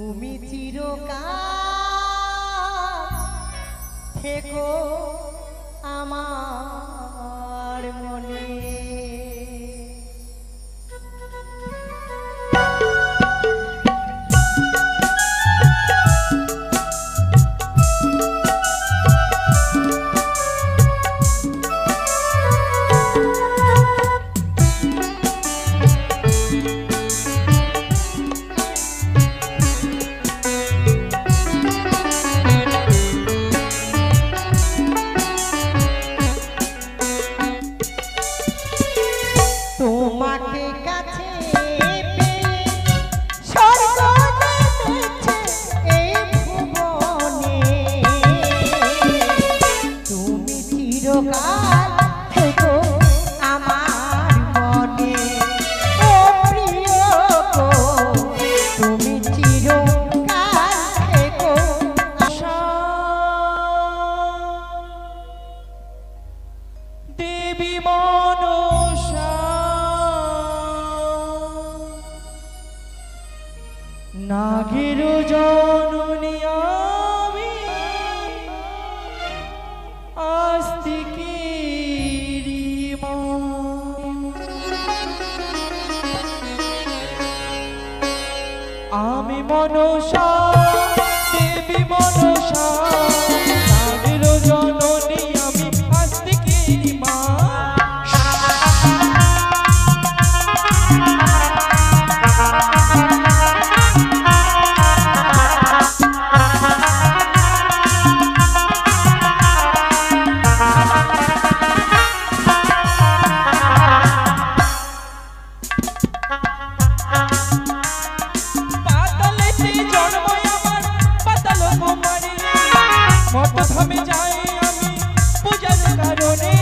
তুমি চিরকাল থেকো আমার মনে। নাগের জননী আমি আস্তিকেরি মা, আমি মনসা দেবী মনসা, নাগের জননী আমি আস্তিকেরি মা। মতধামে যাই আমি পূজার কারণে,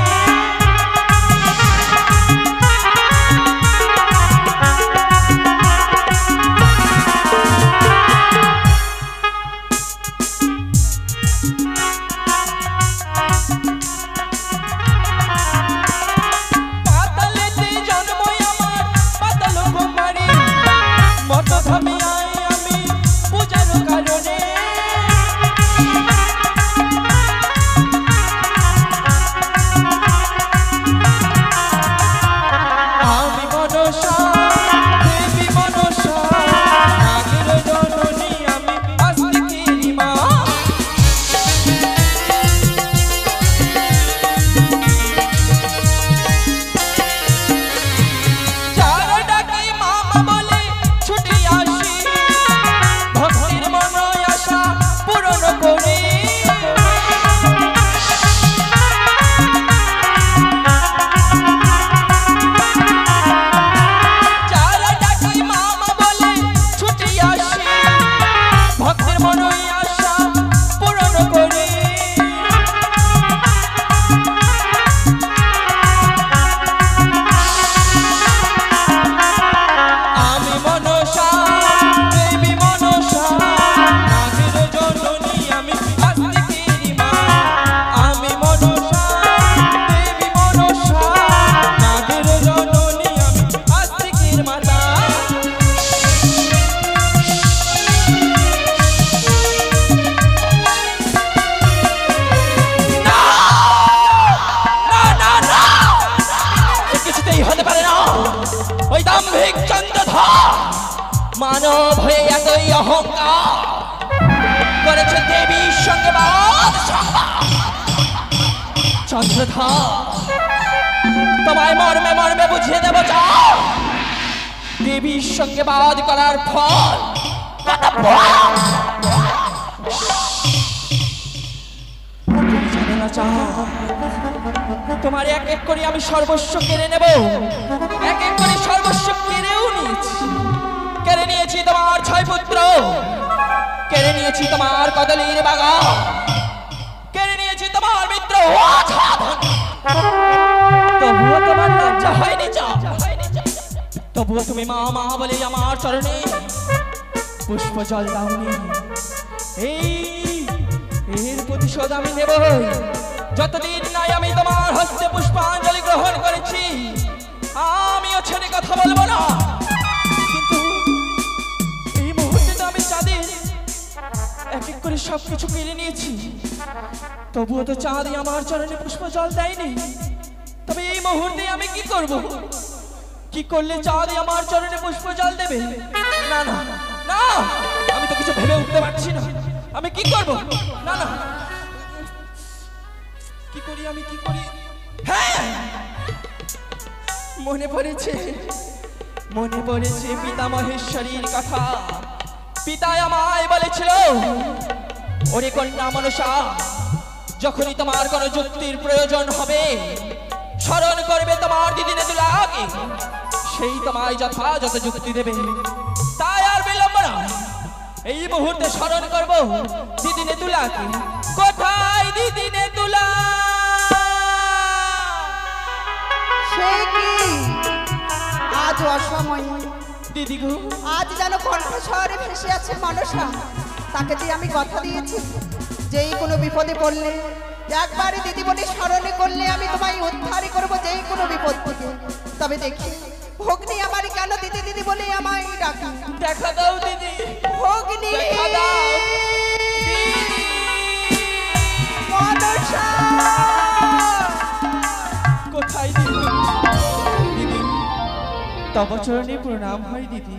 পাতালেতে জন্ম আমার পাতাল কুমারী, মতধামে যাই আমি পূজার কারণে। মানব হয়ে এতই অহংকার করেছে দেবীর সঙ্গে বাদ। চন্দ্রধর তোমায় মর্মে মর্মে বুঝিয়ে দেব, যাও দেবীর সঙ্গে বাদ করার ফল তোমার এক এক করে আমি সর্বস্ব কেড়ে নেব। এক এক করে সর্বস্ব কেড়েও নিয়েছি। কেড়ে নিয়েছি তোমার 6 পুত্র, কেড়ে নিয়েছি তোমার কদলীর বাগান, কেড়ে নিয়েছি তোমার মিত্র। তবুও তোমার লজ্জা হয়নি, তবুও তুমি মা মা বলে আমার চরণে পুষ্প জল দাওনি। এর প্রতিশোধ আমি নেব। যতদিন নাই আমি তোমার হস্তে পুষ্পাঞ্জলি গ্রহণ করেছি, আমিও ছেড়ে কথা বলবো না। কিন্তু এই মুহূর্তে তো আমি চাঁদের করে সবকিছু কেড়ে নিয়েছি, তবুও তো চাঁদ আমার চরণে পুষ্প জল দেয়নি। তবে এই মুহূর্তে আমি কি করব? কি করলে চাঁদ আমার চরণে পুষ্প জল দেবে? না না না, আমি তো কিছু ভেবে উঠতে পারছি না। আমি কি করব? না না, কি করি আমি, কি করি? হ্যাঁ, মনে পড়েছে, মনে পড়েছে পিতা মহেশ্বরীর কথা। পিতা আমায় বলেছিল, ওরে কন্যা মনসা, যখনই তোমার কোনো যুক্তির প্রয়োজন হবে, স্মরণ করবে তোমার দিদি নেদুলাকে, সেই তোমায় যথাযথ যুক্তি দেবে। তাই আর বিলম্ব না, এই মুহূর্তে স্মরণ করব দিদি নেদুলাকে। কোথায় দিদি নেদুলা? সে কি আজ অসময়? দিদি গো, আজ যেন কণ্ঠস্বরে ভেসে আছে মনসা। তাকে যে আমি কথা দিয়েছি, যেই কোনো বিপদে পড়লে একবারে দিদি বলে স্মরণে করলে আমি তোমায় উদ্ধারই করবো যেই কোনো বিপদ থেকে। তবে দেখি ভগ্নি আমার কেন দিদি দিদি বলে আমায় ডাকে। দেখা দাও দিদি, ভগ্নি, দেখা দাও মনসা। কোথায় দিদি? দিদি, তব চরণে প্রণাম হয় দিদি।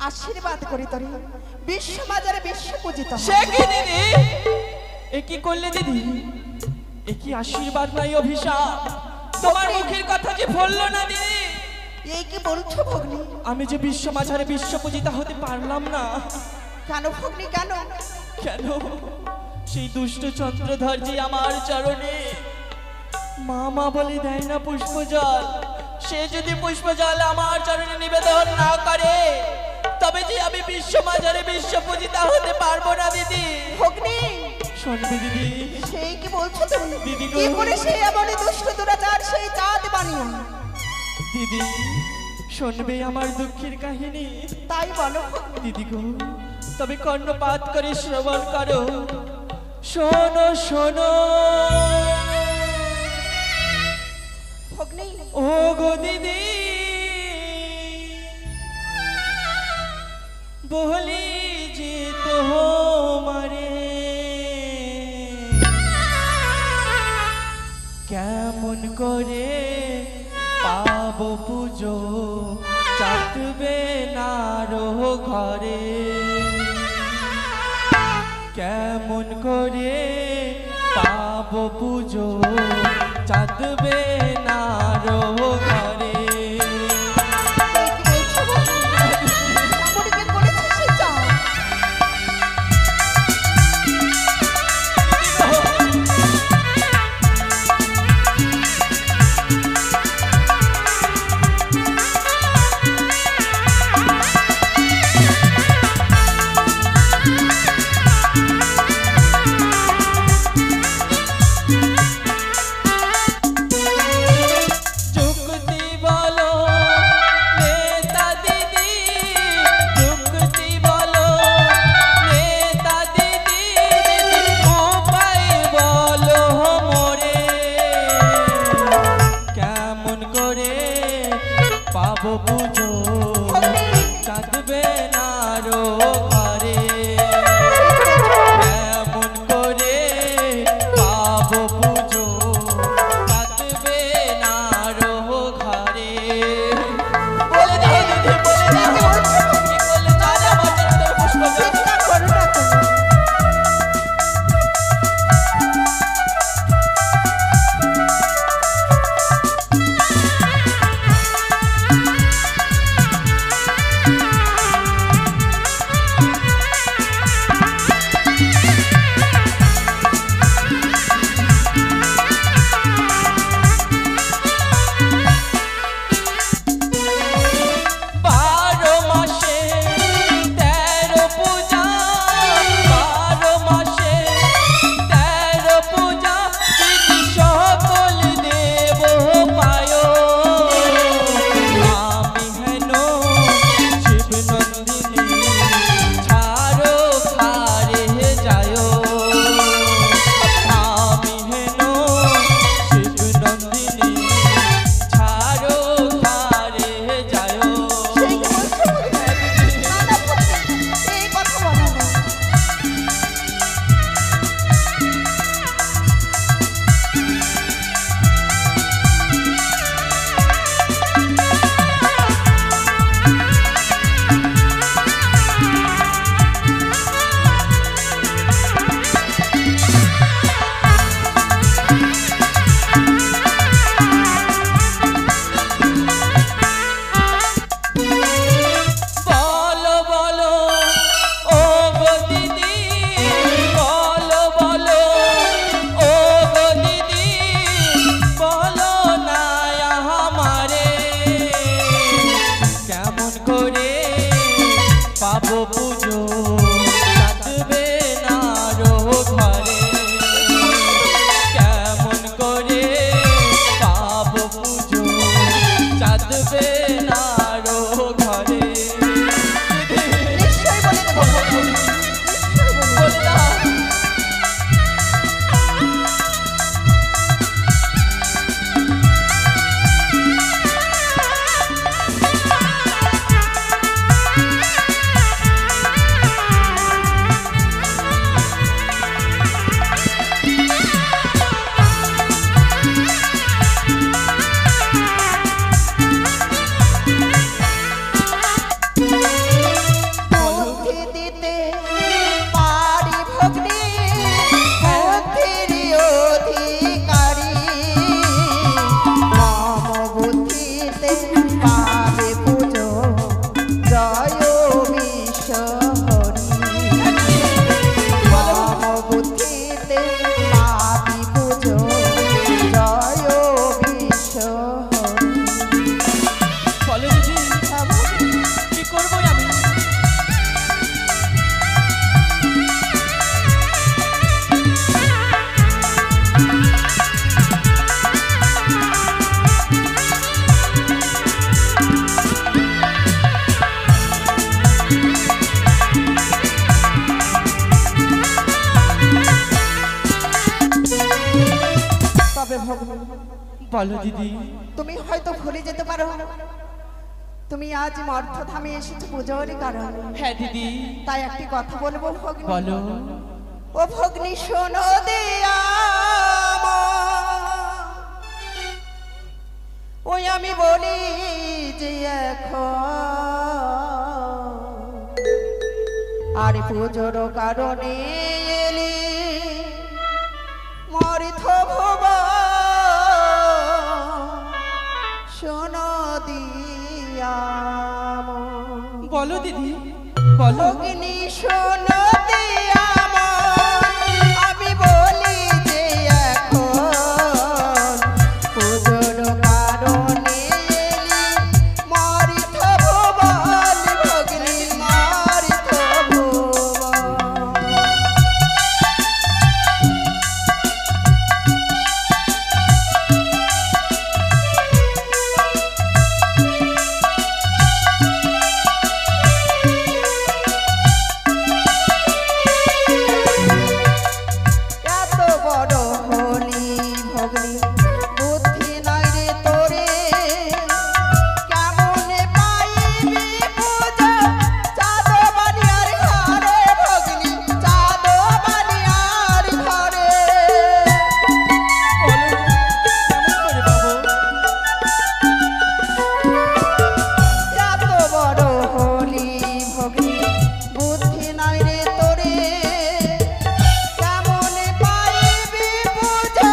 আশীর্বাদ করি তোরে, বিশ্ব বাজারে বিশ্ব পূজিত হ। সে কি দিদি? এ কি করলে দিদি? এ কি আশীর্বাদ নাই অভিশাপ? তোমার মুখের কথা যে বললো না দিদি। এই কি বলছো ভগ্নি? আমি যে বিশ্ব মাঝারে বিশ্ব পূজিতা হতে পারলাম না। কেন ভগ্নি কেন? কেন? সেই দুষ্ট চন্দ্রধর যে আমার চরণে মা মা বলে দেয় না পুষ্পজল, সে যদি পুষ্পজল আমার চরণে নিবেদন না করে, তবে যে আমি বিশ্ব মাঝারে বিশ্ব পূজিতা হতে পারবো না দিদি। ভগ্নি, শুনবি দিদি? সেই কি বলছো তুমি? দিদি গো। কি করে সেই এমন দুষ্ট দুরাচার সেই চাঁদ বানিয়ে? দিদি, শুনবে আমার দুঃখের কাহিনী? তাই বলো। দিদি গো, তবে কর্ণপাত করে শ্রবণ করো। শোনো শোনো ভগ্নি, ও গো দিদি, বলি যে তোমারে কেমন করে পাবো পুজো, চাটবে না রো ঘরে, কেমন করে পাবো পুজো, চাটবে না রো ঘরে। এই কি বলছো ভগ্নি? এমন কি করেছে সেই চাঁদ? বলো দিদি। তুমি হয়তো ভুলে যেতে পারো তুমি আজ মর্থধামে এসেছো পুজোর কারণে। হ্যাঁ দিদি। তাই একটি কথা বলবো ভগ্নী। বলো। ও ভগ্নী শোনো দিয়া ওই আমি বলি যে এখন আর পুজোর কারণে এলি মরিথ ভব শোনো দিয়া বলো দিদি বলো। ভগ্নী শোনো দিয়া আমি বলি যে এখন পুজোর কারণে এলি মরিথ ভুবন ভগ্নী মরিথ ভুবন। এত বড় হলি ভগ্নী বুদ্ধি নাই রে তোরে কেমন পাইবি পূজা চাঁদ বানিয়ার ঘরে ভগ্নী চাঁদ বানিয়ার ঘরে। বলো কেমন করে পাবো? এত বড় হলি ভগ্নী বুদ্ধি নাই রে তোরে কেমন পাইবি পূজা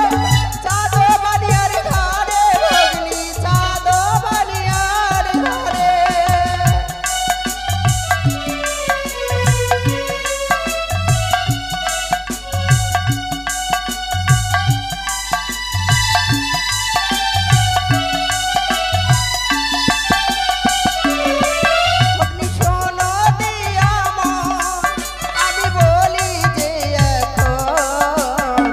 চাঁদ বানিয়ার ঘরে ভগ্নী চাঁদ বানিয়ার ঘরে। ভগ্নী শোনো দিয়া আমি বলি যে এখন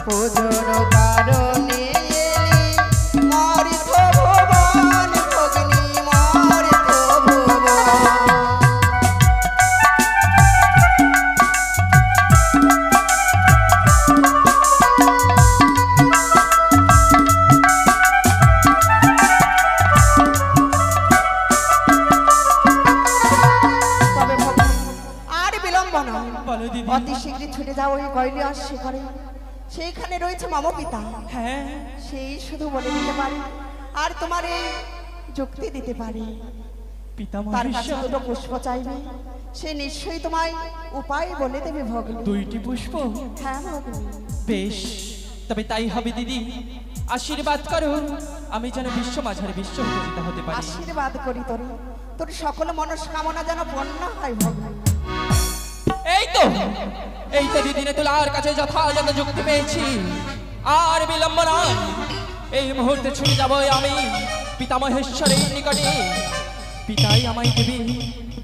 পুজোর কারণে এলি মরিথ ভুবন ভগ্নী মরিথ ভুবন। তবে ভগ্নী আর বিলম্ব নয় বলো দিদি। অতি শীঘ্রই ছুটে যাও ওই কৈলাস শিখরে সেইখানে রয়েছে মম পিতা হ্যাঁ সেই শুধু বলে দিতে পারে আর তোমার এই যুক্তি দিতে পারে। তার কাছে পিতামহেশ্বর। দুটো পুষ্প চাইবে সে নিশ্চয়ই তোমায় উপায় বলে দেবে ভগ্নী। দুইটি পুষ্প? হ্যাঁ ভগ্নী। বেশ তবে তাই হবে দিদি। আশীর্বাদ করো আমি যেন বিশ্ব মাঝারে বিশ্ব পূজিতা হতে পারি। আশীর্বাদ করি তোরে তোর সকল মনস্কামনা যেন পূর্ণ হয় ভগ্নী। এই তো দিদিনে তোলার কাছে যথাযথ যুক্তি পেয়েছি। আর বিলম্ব নয় এই মুহূর্তে ছুটে যাব আমি পিতামহেশ্বরের নিকটে। পিতাই আমায় দেবে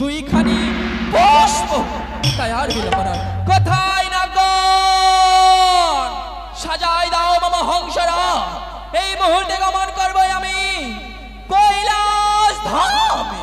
দুইখানি পুষ্প। তাই আর বিলম্ব নয় কোথায় না গণ সাজাই দাও মম হংসরা। এই মুহূর্তে গমন করবো আমি কৈলাস ধামে।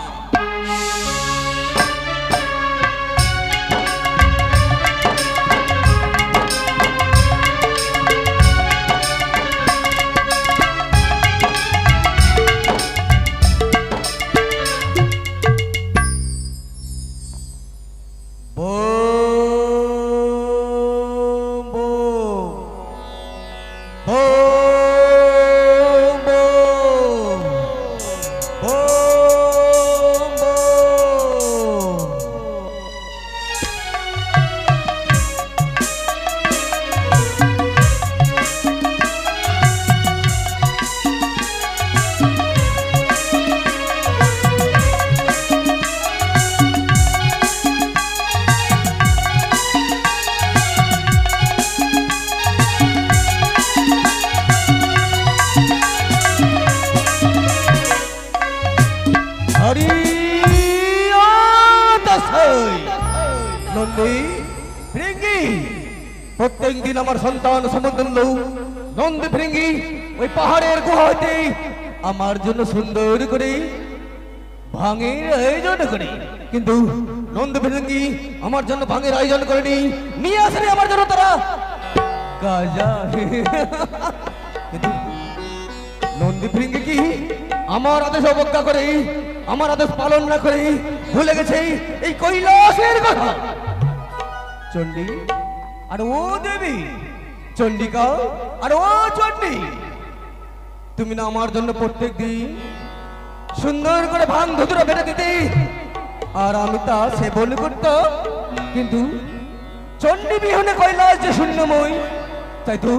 নন্দী ফিরিঙ্গি প্রত্যেক দিন আমার সন্তান সমতুল্য নন্দী ফিরিঙ্গি ওই পাহাড়ের গুহা হইতে আমার জন্য সুন্দর করে ভাঙের আয়োজন করে, কিন্তু নন্দী ফিরিঙ্গি আমার জন্য ভাঙের আয়োজন করেনি, নিয়ে আসেনি আমার জন্য তারা গাজা। কিন্তু নন্দী ফিরিঙ্গি কি আমার আদেশ অবজ্ঞা করে, আমার আদেশ পালন না করে ভুলে গেছে এই কৈলাসের কথা? চণ্ডী আর ও দেবী, চণ্ডিকা আর ও চণ্ডী, তুমি না আমার জন্য প্রত্যেক দিন সুন্দর করে ভাঙ ধুতুরা বেটে দিতে আর আমি তা সেবন করতাম, কিন্তু চণ্ডী বিহনে কৈলাস যে শূন্যময়, তাই তো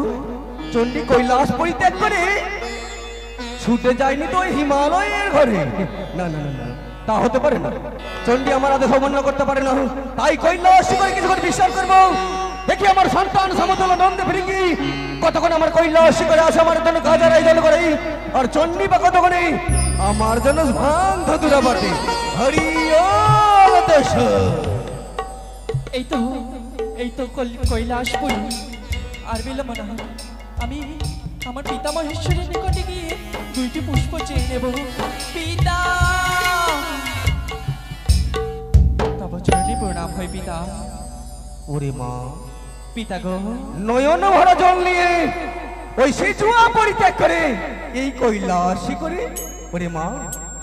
চণ্ডী কৈলাস পরিত্যাগ করে ছুটে যায়নি তো ওই হিমালয়ের ঘরে। না না না না, তা হতে পারে না। চণ্ডী আমার আদেশ অমান্য করতে পারে না, তাই কৈলাস করে কিছু করে বিশ্বাস করবো। দেখি আমার সন্তান সমতুল্য নন্দী ফিরিঙ্গি কতক্ষণ আমার কৈলাস করে আসে আমার জন্য কাজের আয়োজন করে, আর চণ্ডী বা কতক্ষণে আমার জন্য ভাঙ ধতুরা বাটে। হরি ওম দেশ। এই তো কৈলাসপুর। আর বিলম্ব না, আমি আমার পিতা মহেশ্বরের নিকটে গিয়ে 2টি পুষ্প চেয়ে নেব। পিতা, তব চরণে প্রণাম হয় পিতা। ওরে মা, পিতা গো, নয়ন ভরা জল নিয়ে ওই সিজুয়া পরিত্যাগ করে এই কৈলাসী করে। ওরে মা,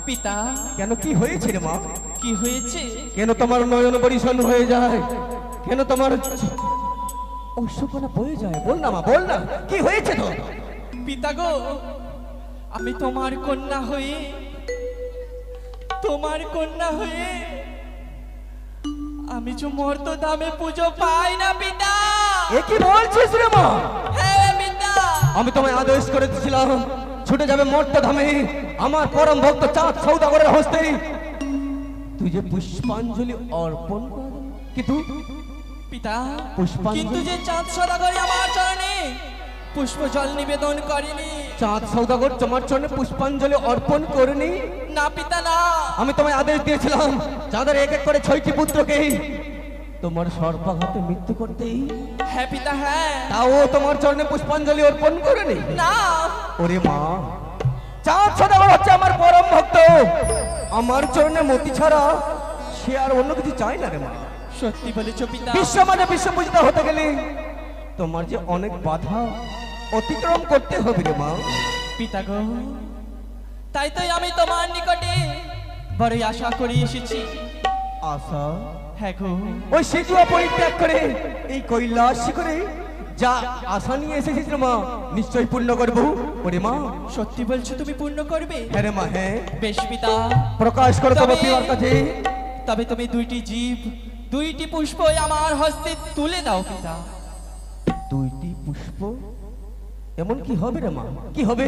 পিতা কেন কি হয়েছে রে মা? কি হয়েছে? কেন তোমার নয়ন পরিশন হয়ে যায়? কেন তোমার অশ্বকনা বয়ে যায়? বল না মা, বল না, কি হয়েছে তো? পিতা গো, আমি তোমার কন্যা হয়ে আমি যে মর্ত দামে পুজো পাই না পিতা। এ কি বলছিস রে মা? হ্যাঁ পিতা, আমি তোমায় আদেশ করে দিয়েছিলাম ছুটে যাবে মর্ত ধামে আমার পরম ভক্ত চাঁদ সৌদাগরের হস্তে, তুই যে পুষ্পাঞ্জলি অর্পণ কর। কিন্তু পিতা, পুষ্পাঞ্জলি? কিন্তু যে চাঁদ সদাগরে আমার চরণে পুষ্প জল নিবেদন করেনি। চাঁদ সৌদাগর তোমার চরণে পুষ্পাঞ্জলি অর্পণ করেনি? না পিতা না। আমি তোমায় আদেশ দিয়েছিলাম যাদের এক এক করে 6টি পুত্রকে তোমার সর্পাঘাতে মৃত্যু করতেই। হ্যাঁ পিতা, হ্যাঁ। তাও তোমার চরণে পুষ্পাঞ্জলি অর্পণ করেনি? না। ওরে মা, চাঁদ সদাগর হচ্ছে আমার পরম ভক্ত, আমার চরণে মতি ছাড়া সে আর অন্য কিছু চায় না রে মা। সত্যি বলেছ পিতা। বিশ্ব মানে বিশ্বপূজিতা হতে গেলে তোমার যে অনেক বাধা অতিক্রম করতে হবে রে মা। পিতা গো, তাই তো আমি তোমার নিকটে বড়ই আশা করে এসেছি। আশা? হ্যাঁ গো, ওই সিজুয়া পরিত্যাগ করে এই কৈলাসী করে যা আশা নিয়ে এসেছিস রে মা, নিশ্চয়ই পূর্ণ করবো। ওরে মা, সত্যি বলছো তুমি পূর্ণ করবে? হ্যাঁ রে মা, হ্যাঁ। বেশ পিতা, প্রকাশ করো তোমার তবে- পিতার কাছে। তবে তুমি 2টি জীব 2টি পুষ্প আমার হস্তে তুলে দাও পিতা। 2টি পুষ্প? এমন কি হবে রে মা? কি হবে?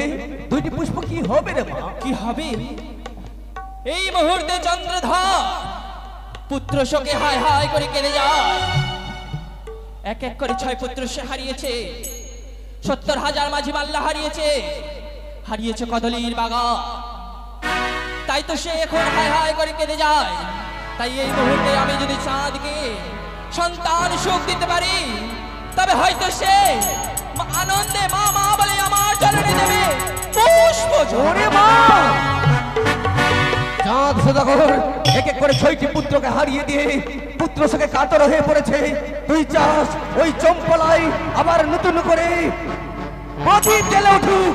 2টি পুষ্প কি হবে রে মা? কি হবে? এই মুহূর্তে চন্দ্রধর পুত্র শোকে হায় হায় করে কেঁদে যায়। এক এক করে 6 পুত্র সে হারিয়েছে। 70,000 মাঝি মাল্লা হারিয়েছে কদলীর বাগা। তাই তো সে এখন হায় হায় করে কেঁদে যায়। তাই এই মুহূর্তে আমি যদি চাঁদকে সন্তান সুখ দিতে পারি, তবে হয়তো সে আনন্দে মা মা বলে আমার চরণে দেবে পুষ্প জল। ওরে মা, চাঁদ সদাগর এক এক করে 6টি পুত্রকে হারিয়ে দিয়ে পুত্র শোকে কাতর হয়ে পড়েছে। তুই চাস ওই চম্পলাই আবার নতুন করে প্রদীপ জ্বেলে উঠুক,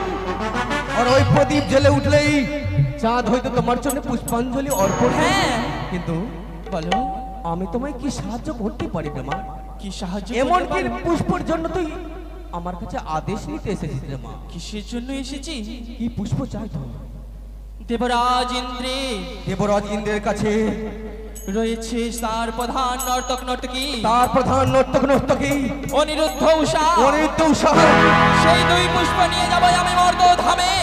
আর ওই প্রদীপ জ্বেলে উঠলেই চাঁদ হয়তো তোমার জন্য পুষ্পাঞ্জলি অর্পণ। হ্যাঁ, কিন্তু বলো আমি তোমায় কি সাহায্য করতে পারি রে মা? কি সাহায্য এমন করতে কি পারো? পুষ্পর জন্য তুই আমার কাছে আদেশ নিতে এসেছিস রে মা? কিসের জন্য এসেছি? কি পুষ্প চাই তো? দেবরাজ ইন্দ্রে দেবরাজ ইন্দ্রের কাছে রয়েছে তার প্রধান নর্তক নর্তকী, তার প্রধান নর্তক নর্তকী অনিরুদ্ধ উষা। অনিরুদ্ধ উষা। সেই 2 পুষ্প নিয়ে যাবো আমি মর্দ ধামে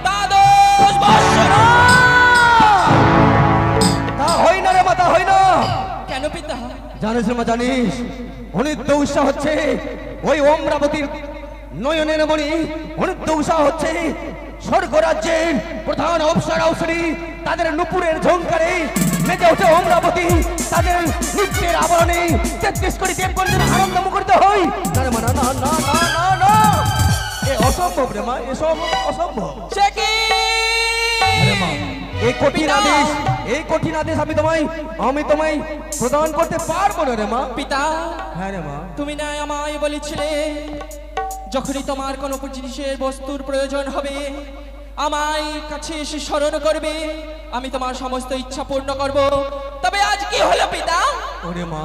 দ্বাদশ বৎসর। তা হয় না রে মা, তা হয় না। কেন পিতা? জানিস রে মা, জানিস অনিরুদ্ধ উষা হচ্ছে ওই অমরাবতীর নয়নের মণি। অনিরুদ্ধ উষা হচ্ছে স্বর্গরাজ্যের প্রধান অপ্সরা অপ্সরী, তাদের নুপুরের ঝংকারে মেতে ওঠে অমরাবতী, তাদের নৃত্যের আবরণে 33 কোটি দেবগণের আনন্দ মুখরিত হয়। না রে মা, না না না না না না, এ অসম্ভব রে মা, এসব অসম্ভব। সে কি? আরে মা, এই কঠিন আদেশ আমি তোমায় প্রদান করতে পারবো না রে মা। পিতা, হ্যাঁ রে মা। তুমি না আমায় বলেছিলে যখনই তোমার কোনো জিনিসের বস্তুর প্রয়োজন হবে আমায় কাছে এসে স্মরণ করবে, আমি তোমার সমস্ত ইচ্ছা পূর্ণ করব। তবে আজ কি হলো পিতা? ওরে মা,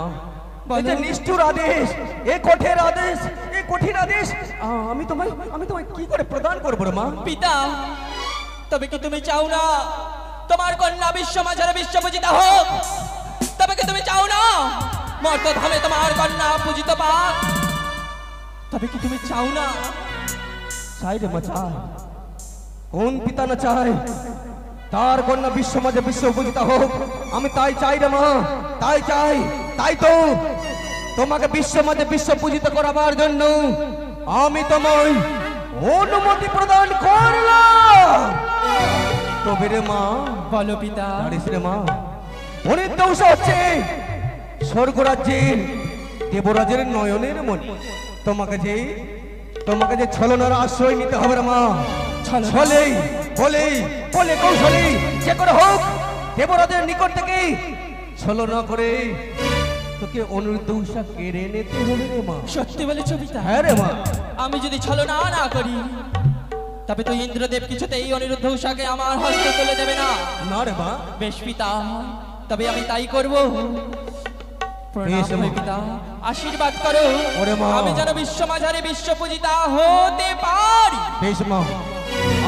বলো। এটা নিষ্ঠুর আদেশ, এ কঠোর আদেশ, এ কঠিন আদেশ আমি তোমায় কি করে প্রদান করব রে মা? পিতা, তবে কি তুমি চাও না তোমার কন্যা বিশ্ব মাঝারে বিশ্ব পূজিতা হোক? তবে কি তুমি চাও না মর্তধামে তোমার কন্যা পূজিত পাক? তবে কি তুমি চাও না? চাই রে মা, চাই। কোন পিতা না চায় তার কন্যা বিশ্ব মাঝে বিশ্ব পূজিতা হোক? আমি তাই চাই রে মা, তাই চাই। তাই তো তোমাকে বিশ্ব মাঝে বিশ্ব পূজিত করাবার জন্য আমি তোমায় অনুমতি প্রদান করলাম। তবে রে মা, বলো পিতা। জানিস রে মা, অনেক দোষ হচ্ছে স্বর্গরাজ্যের দেবরাজের নয়নের মণি। তোমাকে যে ছলনার আশ্রয় নিতে হবে রে মা। ছলেই বলে কৌশলেই যে করে হোক দেবরাজের নিকট থেকে ছলনা করে তোকে অনিরুদ্ধ উষা কেড়ে নিতে হবে রে মা। সত্যি বলেছো পিতা। হ্যাঁ রে মা। আমি যদি ছলনা না করি তবে তো ইন্দ্রদেব কিছুতেই অনিরুদ্ধ উষাকে আমার হস্তে তুলে দেবে না। না রে মা। বেশ পিতা, তবে আমি তাই করব। প্রণাম বেশ মা। হয় পিতা, আশীর্বাদ করো ওরে মা। আমি যেন বিশ্ব মাঝারে বিশ্ব পূজিতা হতে পারি। বেশ মা,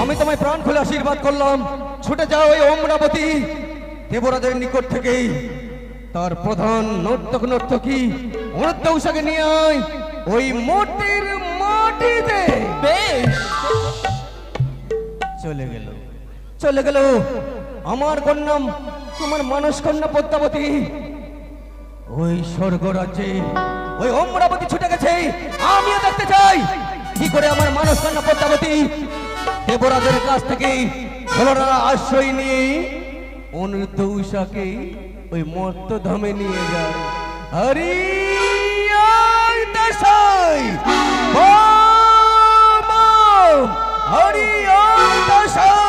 আমি তোমায় প্রাণ খুলে আশীর্বাদ করলাম। ছুটে যাও ওই অমরাবতী দেবরাজের নিকট থেকে তার প্রধান নর্তকী অনিরুদ্ধ উষাকে নিয়ে আয় ওই মূর্তির মাটিতে। বেশ। চলে গেল আমার কন্যা, তোমার মানস কন্যা পদ্মাবতী ওই স্বর্গরাজ্যে ওই অমরাবতী ছুটে গেছে। আমিও দেখতে চাই কি করে আমার মানস কন্যা পদ্মাবতী দেবরাজের কাছ থেকে ছলনার আশ্রয় নিয়ে অনিরুদ্ধ উষাকে ওই মর্তধামে নিয়ে যায়। হরি আয় দশাই বম বম, হরি আয় দশাই।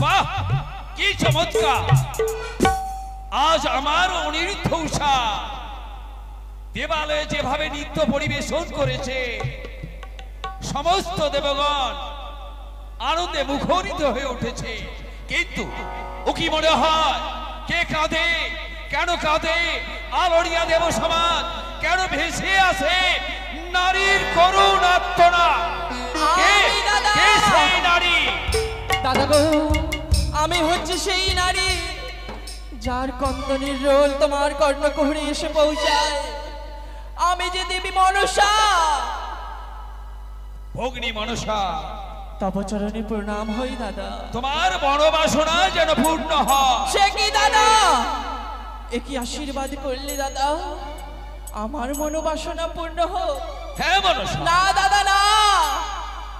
বাহ, কি চমৎকার! আজ আমার অনিরুদ্ধ উষা দেবালয়ে যেভাবে নৃত্য পরিবেশন করেছে, সমস্ত দেবগণ আনন্দে মুখরিত হয়ে উঠেছে। কিন্তু ও কি মনে হয়, কে কাঁদে? কেন কাঁদে? আলোড়িয়া দেব সমাজ কেন ভেসে আসে নারীর করুণ আর্তনাদ? কে কে সেই নারী? দাদা গো, আমি হচ্ছে সেই নারী যার কন্দনের রোল তোমার কর্ণকুহরে এসে পৌঁছায়। আমি যে দেবী মনসা, ভগ্নী মনসা, তব চরণে প্রণাম হই দাদা। তোমার মনোবাসনা যেন পূর্ণ হয়। সে কি দাদা, এ কি আশীর্বাদ করলে দাদা আমার মনোবাসনা পূর্ণ হোক? হ্যাঁ মনসা। না দাদা না,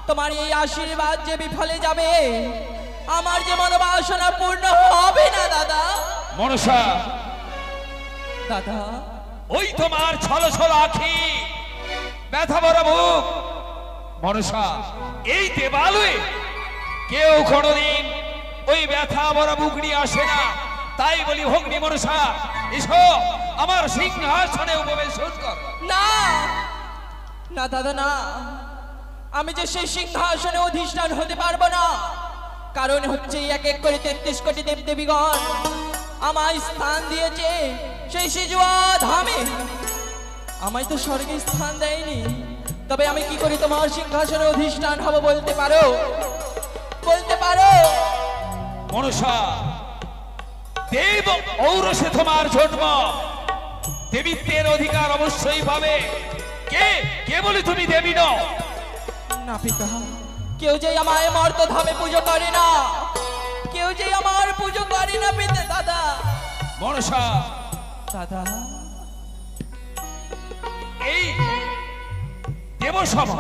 তোমার এই আশীর্বাদ যে বিফলে যাবে, আমার যে মনোবাসনা পূর্ণ হবে না দাদা। মনসা, দাদা ওই তোমার ছল ছল আখি, ব্যথা ভরা মুখ। মনসা, এই দেবালয়ে কেউ কোনোদিন ওই ব্যথা ভরা মুখ নিয়ে আসে না। তাই বলি ভগ্নী মনসা, এসো আমার সিংহাসনে উপবেশন কর। না না দাদা না, আমি যে সেই সিংহাসনে অধিষ্ঠান হতে পারবো না। কারণ হচ্ছে এক এক করে 33 কোটি দেবদেবীগণ আমায় স্থান দিয়েছে সেই সিজুয়া ধামে। আমায় তো স্বর্গে স্থান দেয়নি, তবে আমি কি করে তোমার সিংহাসনে অধিষ্ঠান হব বলতে পারো? বলতে পারো? মনসা, দেব ঔরসে তোমার জন্ম, দেবীত্বের অধিকার অবশ্যই পাবে। কে কে বলি তুমি দেবী নও? না পিতা, কেউ যে আমায় মর্তধামে পুজো করে না, কেউ যে আমার পুজো করে না পিতা। দাদা মনসা, দাদা এই দেবসভা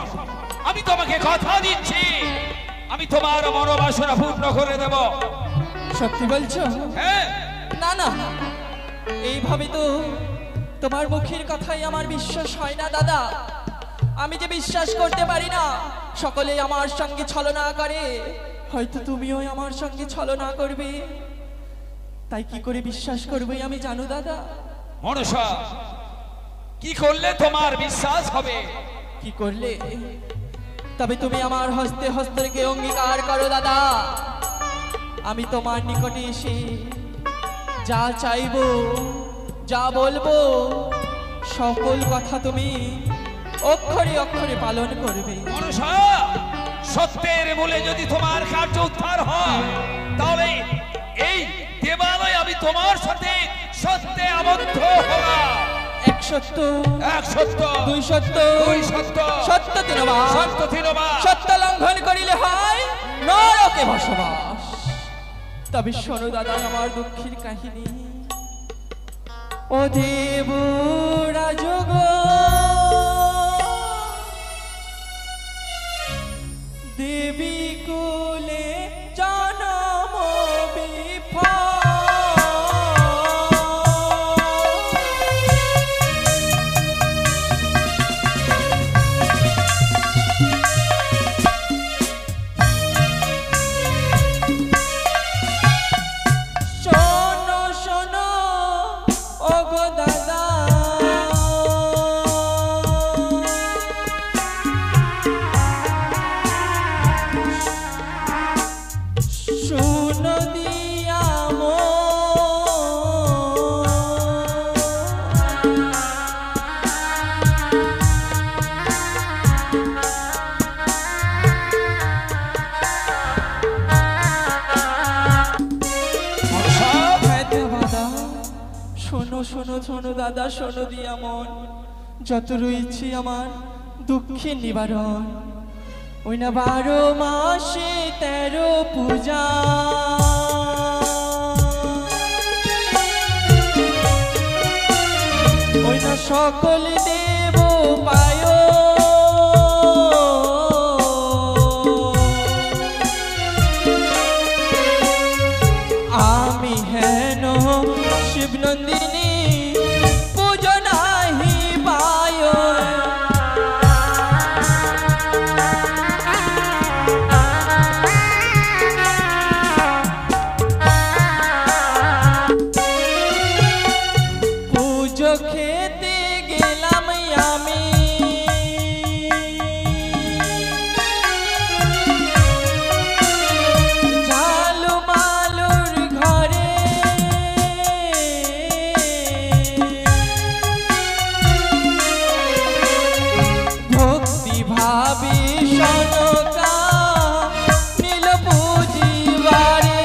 আমি তোমাকে কথা দিচ্ছি, আমি তোমার মনোবাসনা পূর্ণ করে দেব। সত্যি বলছো? হ্যাঁ। না না, এইভাবে তো তোমার মুখের কথাই আমার বিশ্বাস হয় না দাদা। আমি যে বিশ্বাস করতে পারি না সকলে আমার সঙ্গে ছলনা করে, হয়তো তুমিও আমার সঙ্গে ছলনা করবে, তাই কি করে বিশ্বাস করবে আমি জানো দাদা। মনসা, কি করলে তোমার বিশ্বাস হবে? কি করলে? তবে তুমি আমার হস্তে হস্তে রেখে অঙ্গীকার করো দাদা, আমি তোমার নিকটে এসে যা চাইবো যা বলবো সকল কথা তুমি অক্ষরে অক্ষরে পালন করবে। মনসা, সত্যের মূলে যদি তোমার কার্য উদ্ধার হয়, তাহলে এই দেবালয় আমি তোমার সাথে সত্যে আবদ্ধ হলাম। এক সত্য, এক সত্য, দুই সত্য, দুই সত্য, সত্য তিনবার, সত্য তিনবার, সত্য লঙ্ঘন করিলে হয় নরকে বসবাস। তবে শোনো দাদা আমার দুঃখের কাহিনী। ও দেব রাজগ দেবী কুলে জনম বিফল, শোনো শোনো ও গো দাদা, শুনো দিয়া শোনো শোনো শোনো দাদা, শোনো দিয়া মন, যত রয়েছে আমার দুঃখের নিবারণ, ওই না 12 মাসে 13 পূজা, ওই না সকল দেব পায়, আমি হেন শিবনন্দিনী পুজো নাহি পায়। পুজো খেতে গেলাম আমি, ঝালু মালুর ঘরে, ভক্তি ভাবি সনকা নীল পুজিবারে।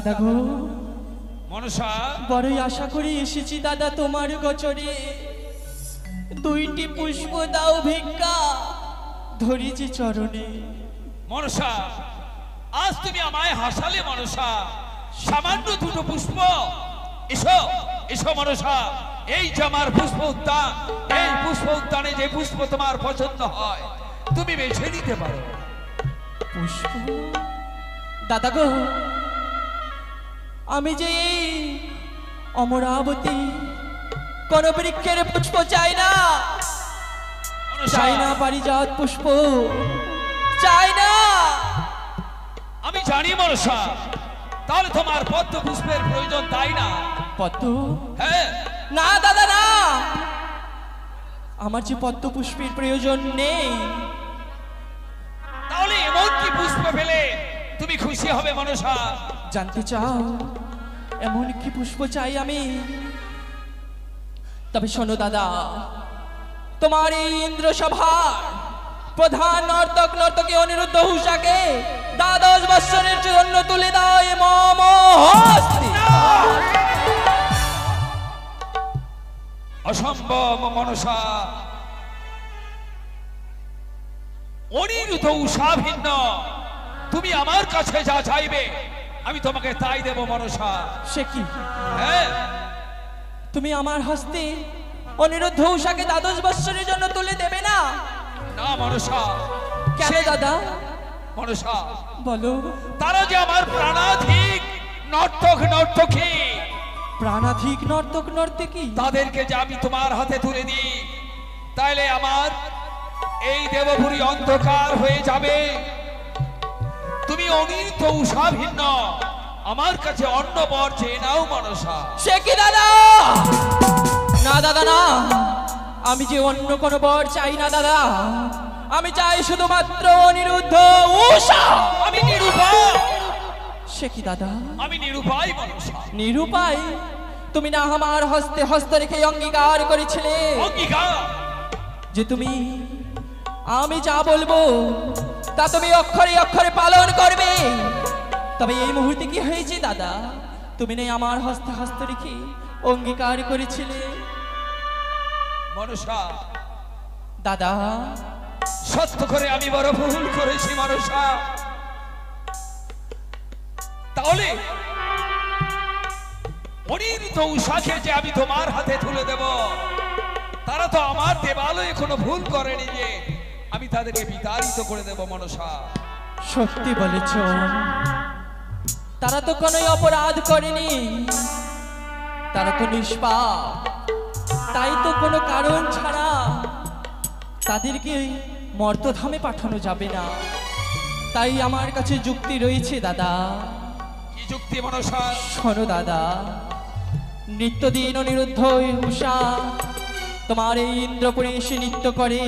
দাদা গো, মনসা বড়ই আশা করে এসেছি দাদা তোমার গোচরে। দুইটি পুষ্প দাও ভিক্ষা, ধরিছি চরণে। মনসা, আজ তুমি আমায় হাসালে মনসা। সামান্য দুটো পুষ্প। এসো এসো মনসা, এই যে আমার পুষ্প উদ্যান, এই পুষ্প উদ্যানে যে পুষ্প তোমার পছন্দ হয় তুমি বেছে নিতে পারো। পুষ্প? দাদা গো, আমি যে এই অমরাবতী কোন বৃক্ষের পুষ্প চাই না, মনসা, চাই না পারিজাত পুষ্প, চাই না। আমি জানি মনসা, তাহলে তোমার পদ্ম পুষ্পের প্রয়োজন, তাই না? পদ্ম? হ্যাঁ। না দাদা না, আমার যে পদ্ম পুষ্পের প্রয়োজন নেই। তাহলে এমন কি পুষ্প পেলে তুমি খুশি হবে মনসা? জানতে চাও এমন কি পুষ্প চাই আমি? তবে শোনো দাদা, তোমার এই ইন্দ্র সভার প্রধান নর্তক নর্তকী অনিরুদ্ধ হুষাকে 10 বৎসরের জন্য তুলে দাও এ মম হস্তে। অসম্ভব মনসা, অনিরুদ্ধ উষা ভিন্ন। তুমি আমার কাছে যা চাইবে আমি তোমাকে তাই দেব মনসা। সে কি? হ্যাঁ। তুমি আমার হস্তে অনিরুদ্ধ উষাকে 10 বৎসরের জন্য তুলে দেবে না? না মনসা। কেন দাদা? মনসা, বলো। তারা যে আমার প্রাণাধিক নর্তক নর্তকী, প্রাণাধিক নর্তক নর্তকী, তাদেরকে যে আমি তোমার হাতে তুলে দিই, তাইলে আমার এই দেবপুরী অন্ধকার হয়ে যাবে। তুমি অনিরুদ্ধ উষা ভিন্ন, আমার কাছে অন্য বর চেয়ে নাও মনসা। সে কি দাদা? না দাদা না, আমি যে অন্য কোন বর চাই না দাদা, আমি চাই শুধুমাত্র অনিরুদ্ধ উষা। আমি নিরুপায়। সে কি দাদা? আমি নিরুপায় মনসা। নিরুপায়? তুমি না আমার হস্তে হস্ত রেখে অঙ্গীকার করেছিলে অঙ্গীকার যে তুমি আমি যা বলবো তা তুমি অক্ষরে অক্ষরে পালন করবে। তবে এই মুহূর্তে কি হয়েছে দাদা? তুমি নেই আমার হস্তে হস্ত রেখে অঙ্গীকার করেছিলে মনসা। দাদা, সত্য করে আমি বড় ভুল করেছি মনসা। তাহলে অনিরুদ্ধ উষাকে যে আমি তোমার হাতে তুলে দেব, তারা তো আমার দেবালয়ে কোনো ভুল করেনি যে আমি তাদেরকে বিতাড়িত করে দেব মনসা। সত্যি বলেছ, তারা তো কোনো অপরাধ করেনি, তারা তো নিষ্পাপ। তাই তো কোনো কারণ ছাড়া তাদেরকে মর্তধামে পাঠানো যাবে না। তাই আমার কাছে যুক্তি রয়েছে দাদা। কি যুক্তি মনসা? শোনো দাদা, নিত্যদিন অনিরুদ্ধ উষা তোমার এই ইন্দ্রপুরে এসে নৃত্য করে,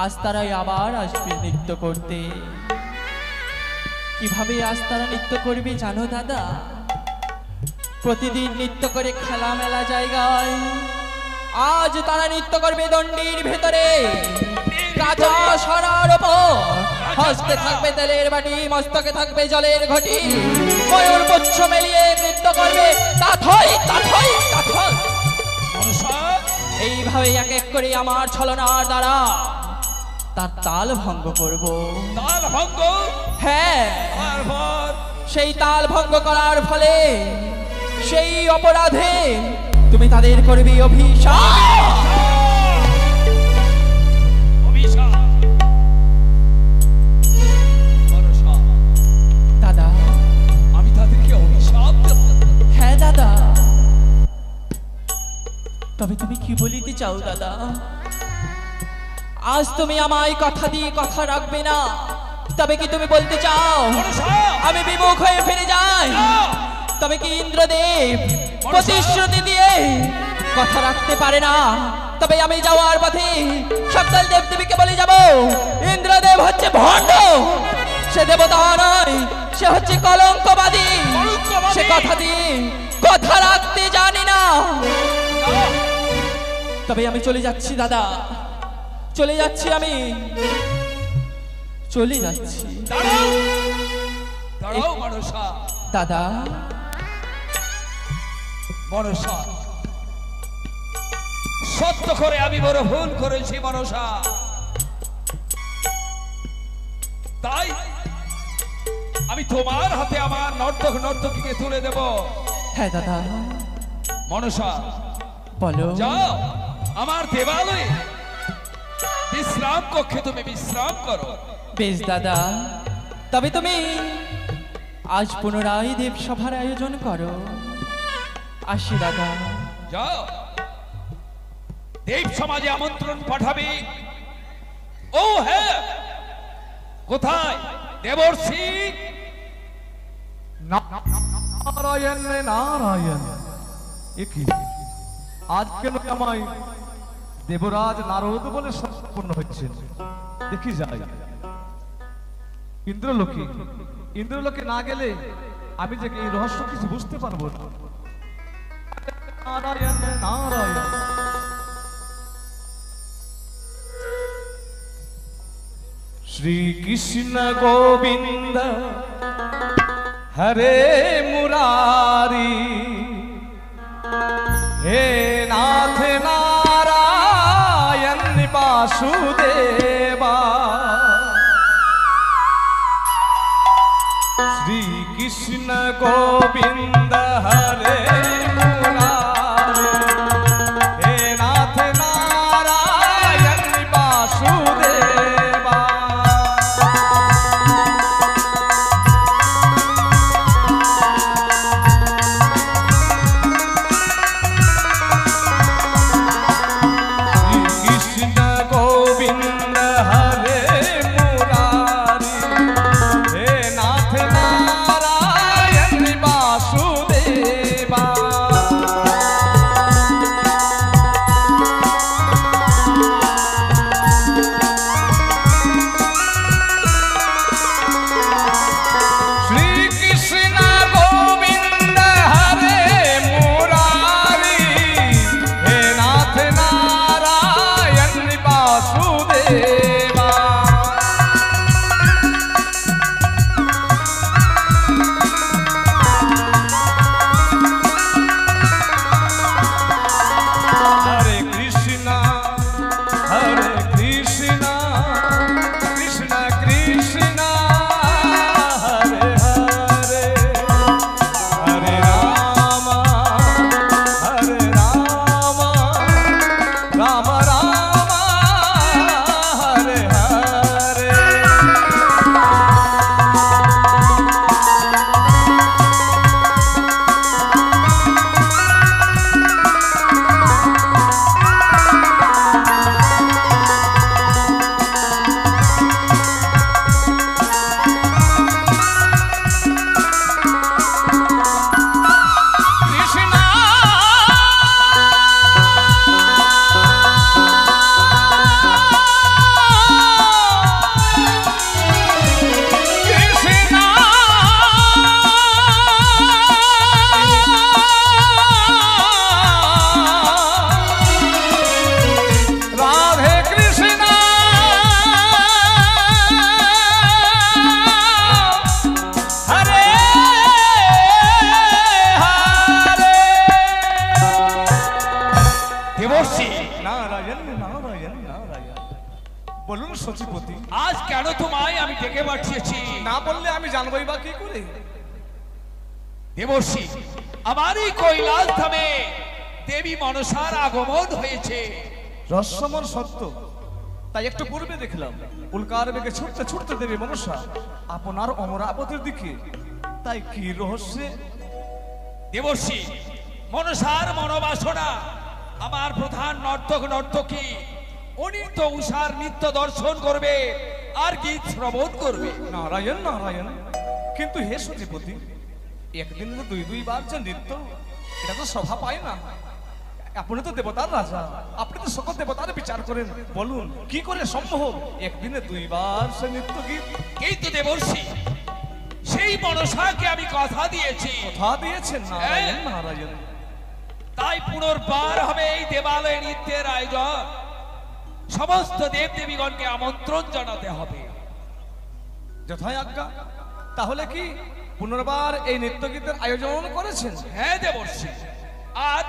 আজ তারাই আবার আসবে নৃত্য করতে। কিভাবে আজ তারা নৃত্য করবে জানো দাদা? প্রতিদিন নৃত্য করে খেলা মেলা জায়গায় আজ তারা নৃত্য করবে দণ্ডির ভেতরে, কাঁচা সরার ওপর। হস্তে থাকবে তেলের বাটি, মস্তকে থাকবে জলের ঘটি, ময়ূর পুচ্ছ মেলিয়ে নৃত্য করবে তাথই তাথই তাথই। মনসা, এইভাবে এক এক করে আমার ছলনার দ্বারা তার তাল ভঙ্গ করব। তাল ভঙ্গ? হ্যাঁ, তারপর সেই তাল ভঙ্গ করার ফলে সেই অপরাধে তুমি তাদের করবে অভিশাপ। অভিশাপ? মনসা, দাদা, আমি তাদেরকে অভিশাপ দেব? হ্যাঁ দাদা। তবে তুমি কি বলিতে চাও দাদা? আজ তুমি আমায় কথা দিয়ে কথা রাখবে না, তবে কি তুমি বলতে চাও মনসা, আমি বিমুখ হয়ে ফিরে যাই? তবে কি ইন্দ্রদেব প্রতিশ্রুতি দিয়ে কথা রাখতে পারে না? তবে আমি যাওয়ার পথে সকল দেবদেবীকে বলে যাব ইন্দ্রদেব হচ্ছে ভণ্ড, সে দেবতা নয়, সে হচ্ছে কলঙ্কবাদী। সে কথা দিয়ে কথা রাখতে জানি না। তবে আমি চলে যাচ্ছি দাদা, চলে যাচ্ছি, আমি চলে যাচ্ছি। দাঁড়াও দাঁড়াও মনসা। দাদা মনসা, সত্য করে আমি বড় ভুল করেছি মনসা। তাই আমি তোমার হাতে আমার নর্তক নর্তকীকে তুলে দেব। হ্যাঁ দাদা মনসা, বলো। যাও আমার দেবালয়ে বিশ্রাম কক্ষে তুমি বিশ্রাম করো। বেশ দাদা, তবে তুমি আজ পুনরায় দেব সভার আয়োজন করো। আসি দাদা। যাও, দেব সমাজে আমন্ত্রণ পাঠাবে। ও হ্যাঁ, কোথায় দেবর্ষি? নারায়ণ নারায়ণ, একই আজ কেন আমায় দেবরাজ নারদ বলে সম্পন্ন হচ্ছেন? দেখি যাই ইন্দ্রলোকে। ইন্দ্রলোকে না গেলে আমি যে এই রহস্য কিছু বুঝতে পারবো না। নারায়ণ নারায়ণ। শ্রীকৃষ্ণ গোবিন্দ হরে মুরারি, হে নাথ নারায়ণ বাসুদেবা। শ্রীকৃষ্ণ গোবিন্দ হরে মুরারি, হে নাথ নারায়ণ বাসুদেবা। বলুন সচিপতি, আজ কেন তোমায় আমি ডেকে পাঠিয়েছি? না বললে আমি জানবই বা কি করে? দেবর্ষি, আমারই কৈলাস ধামে দেবী মনসার আগমন হয়েছে। রহস্যময় সত্য। তাই একটু পূর্বে দেখলাম উল্কার বেগে ছুটতে ছুটতে দেবী মনসা আপনার অমরাবতীর দিকে। তাই কি রহস্যে? দেবর্ষি, মনসার মনোবাসনা আমার প্রধান নর্তক নর্তকী অনিত উষার নিত্য দর্শন করবে আর গীত শ্রবণ করবে। নারায়ণ নারায়ণ। কিন্তু হে সচিপতি, একদিন দুইবার যে নৃত্য, এটা তো শোভা পায় না। আপনি তো দেবতার রাজা, আপনি তো সকল দেবতার বিচার করেন। বলুন কি করে সম্ভব একদিনে দুইবার সে নৃত্য গীত? কিন্তু দেবর্ষি, সেই মনসাকে আমি কথা দিয়েছি। কথা দিয়েছেন? নারায়ণ নারায়ণ। তাই পুনর্বার হবে এই দেবালয়ে নৃত্যের আয়োজন। সমস্ত দেব দেবীগণকে আমন্ত্রণ জানাতে হবে। যথায় আজ্ঞা। তাহলে কি পুনর্বার এই নৃত্য গীতের আয়োজন করেছেন। হ্যাঁ দেবর্ষি, আর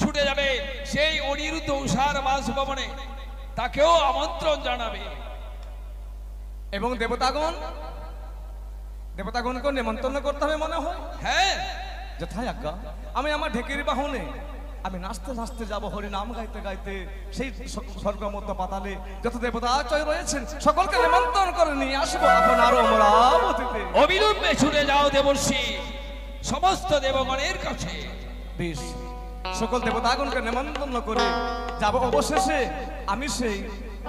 ছুটে যাবে সেই অনিরুদ্ধ উষার বাসভবনে, তাকেও আমন্ত্রণ জানাবে। এবং দেবতাগণকে নিমন্ত্রণ করতে হবে মনে হয়। হ্যাঁ যথাই আজ্ঞা। আমি আমার ঢেকির বাহনে আমি নাচতে নাচতে যাবো, হরি নাম গাইতে গাইতে সেই স্বর্গ মধ্য পাতালে যত দেবতা আচয় রয়েছেন সকলকে নিমন্ত্রণ করে নিয়ে আসবো আপনার অমরাবতীতে। অবিলম্বে ছুটে যাও দেবর্ষি সমস্ত দেবগণের কাছে। বেশ, সকল দেবতাগণকে নিমন্ত্রণ করে যাব। অবশেষে আমি সেই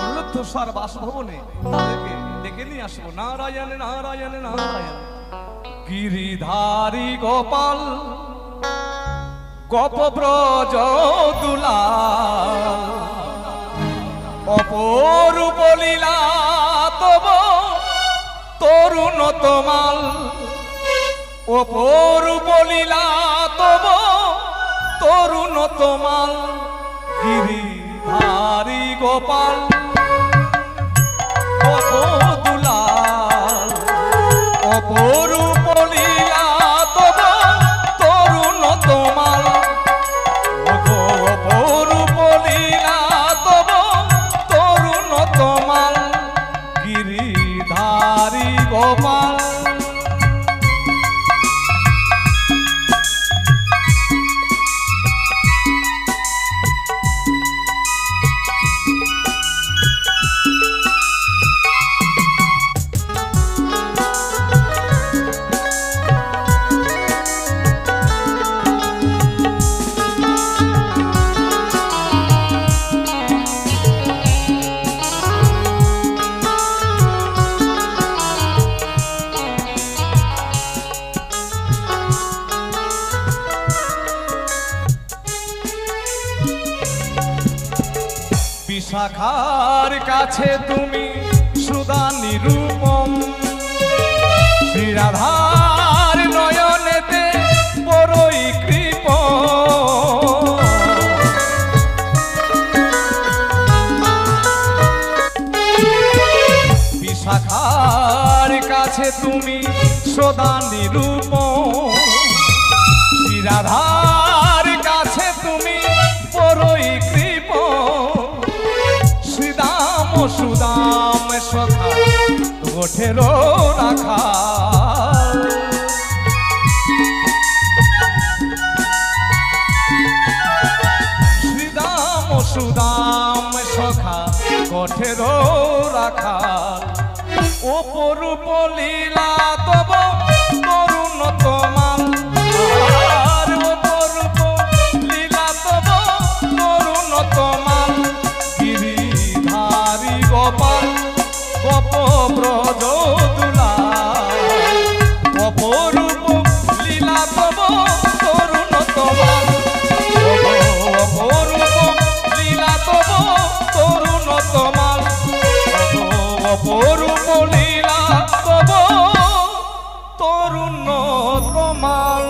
অনিরুদ্ধেশ্বর বাসভবনে তাদেরকে ডেকে নিয়ে আসবো। নারায়ণ নারায়ণ নারায়ণ। গিরিধারী গোপাল গোপব্রজ দুলাল, অপরূপ লীলা তব তরুণ তমাল, অপরূপ লীলা তব তরুণ তমাল। গিরিধারী গোপাল গোপদুলাল, অপরূপ লীলা তব তরুণ তমাল, অপরূপ লীলা তব তরুণ তমাল। গিরিধারী গোপাল। বিশাখার কাছে তুমি সুধা নিরূপম, শ্রীরাধার নয়নেতে বড়ই কৃপণ। বিশাখার কাছে তুমি সুধা নিরূপম, শ্রীরাধার কাছে তুমি বড়ই কৃপণ। সুদাম সখা গোঠের রাখা, শ্রীদাম সুদাম সখা গোঠের রাখা। অপরূপ লীলা তব তরুণ তমাল, অপরূপ লীলা তব তরুণ তমাল। গিরিধারী গোপাল গোপব্রজ দুলাল, অপরূপ লীলা তব তরুণ তমাল, অপরূপ লীলা তব তরুণ তমাল, অপরূপ লীলা তব তরুণ তমাল।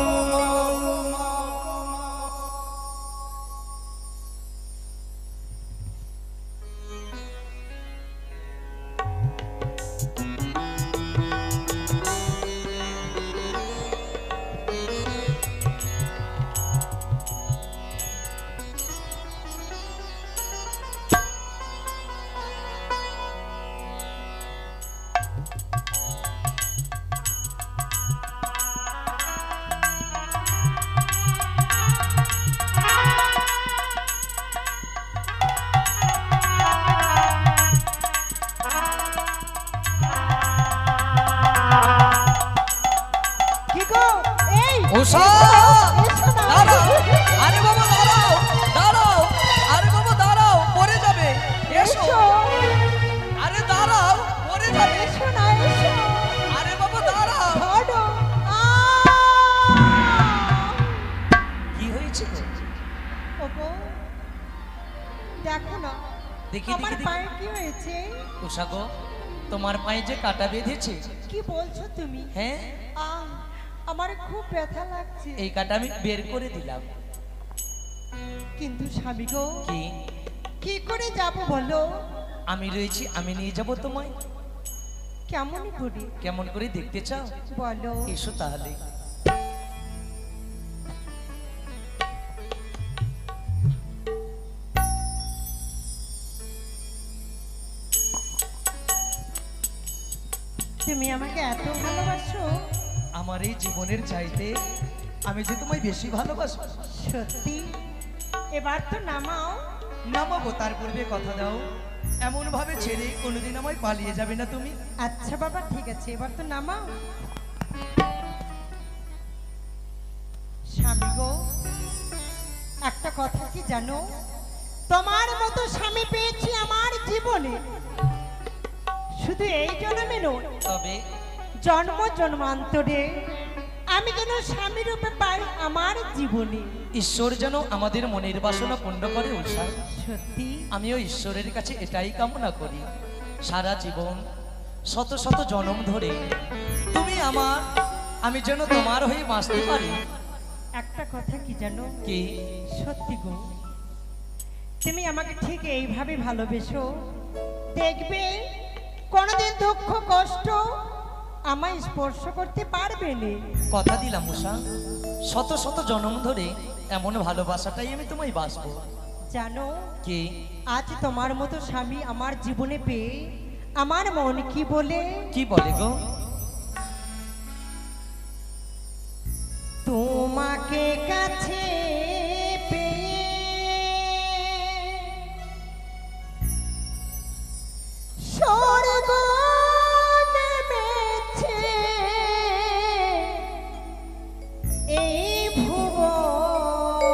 উষা, দাঁড়াও, আরে বাবা দাঁড়াও, দাঁড়াও, আরে বাবা দাঁড়াও, পড়ে যাবে, এসো, আরে দাঁড়াও, পড়ে যাবে, আরে বাবা দাঁড়াও। কি হয়েছে গো? দেখো না, দেখি আমার দেখি পায়ে কি হয়েছে? উষা গো, তোমার পায়ে যে কাটা বেঁধেছে। কি বলছো তুমি? হ্যাঁ, আমার খুব ব্যথা লাগছে। এই কাটা আমি বের করে দিলাম। কিন্তু স্বামী গো, কি করে যাব বলো? আমি রয়েছি, আমি নিয়ে যাব তোমায়। কেমন করে? কেমন করে দেখতে চাও? বলো। এসো তাহলে। তুমি আমাকে এত ভালোবাসো? আমার এই জীবনের চাইতে আমি যে তোমায় বেশি ভালোবাসি। সত্যি? এবার তো নামাও। নামাবো, তার পূর্বে কথা দাও, এমন ভাবে ছেড়ে কোনোদিন আমায় পালিয়ে যাবে না তুমি। আচ্ছা বাবা ঠিক আছে, এবার তো নামাও। স্বামী গো, একটা কথা কি জানো, তোমার মতো স্বামী পেয়েছি আমার জীবনে, শুধু এই জন্মে নয়, তবে জন্ম জন্মান্তরে আমি যেন স্বামী রূপে পাই আমার জীবনে। ঈশ্বর যেন আমাদের মনের বাসনা পূর্ণ করে উষা। সত্যি? আমিও ঈশ্বরের কাছে এটাই কামনা করি, সারা জীবন শত শত জন্ম ধরে তুমি আমার, আমি যেন তোমার হয়ে বাঁচতে পারি। একটা কথা কি জানো, কি? সত্যি গো, তুমি আমাকে ঠিক এইভাবে ভালোবেসো, দেখবে কোনোদিন দুঃখ কষ্ট আমায় স্পর্শ করতে পারবে না। কথা দিলাম উষা, শত শত জন্ম ধরে এমন ভালোবাসাটাই আমি তোমায় বাসবো। জানো কি? আজ তোমার মতো স্বামী আমার জীবনে পেয়ে আমার মন কি বলে? কি বলে গো? তোমাকে কাছে পেয়ে স্বর্গ নেমেছে এই ভুবনে।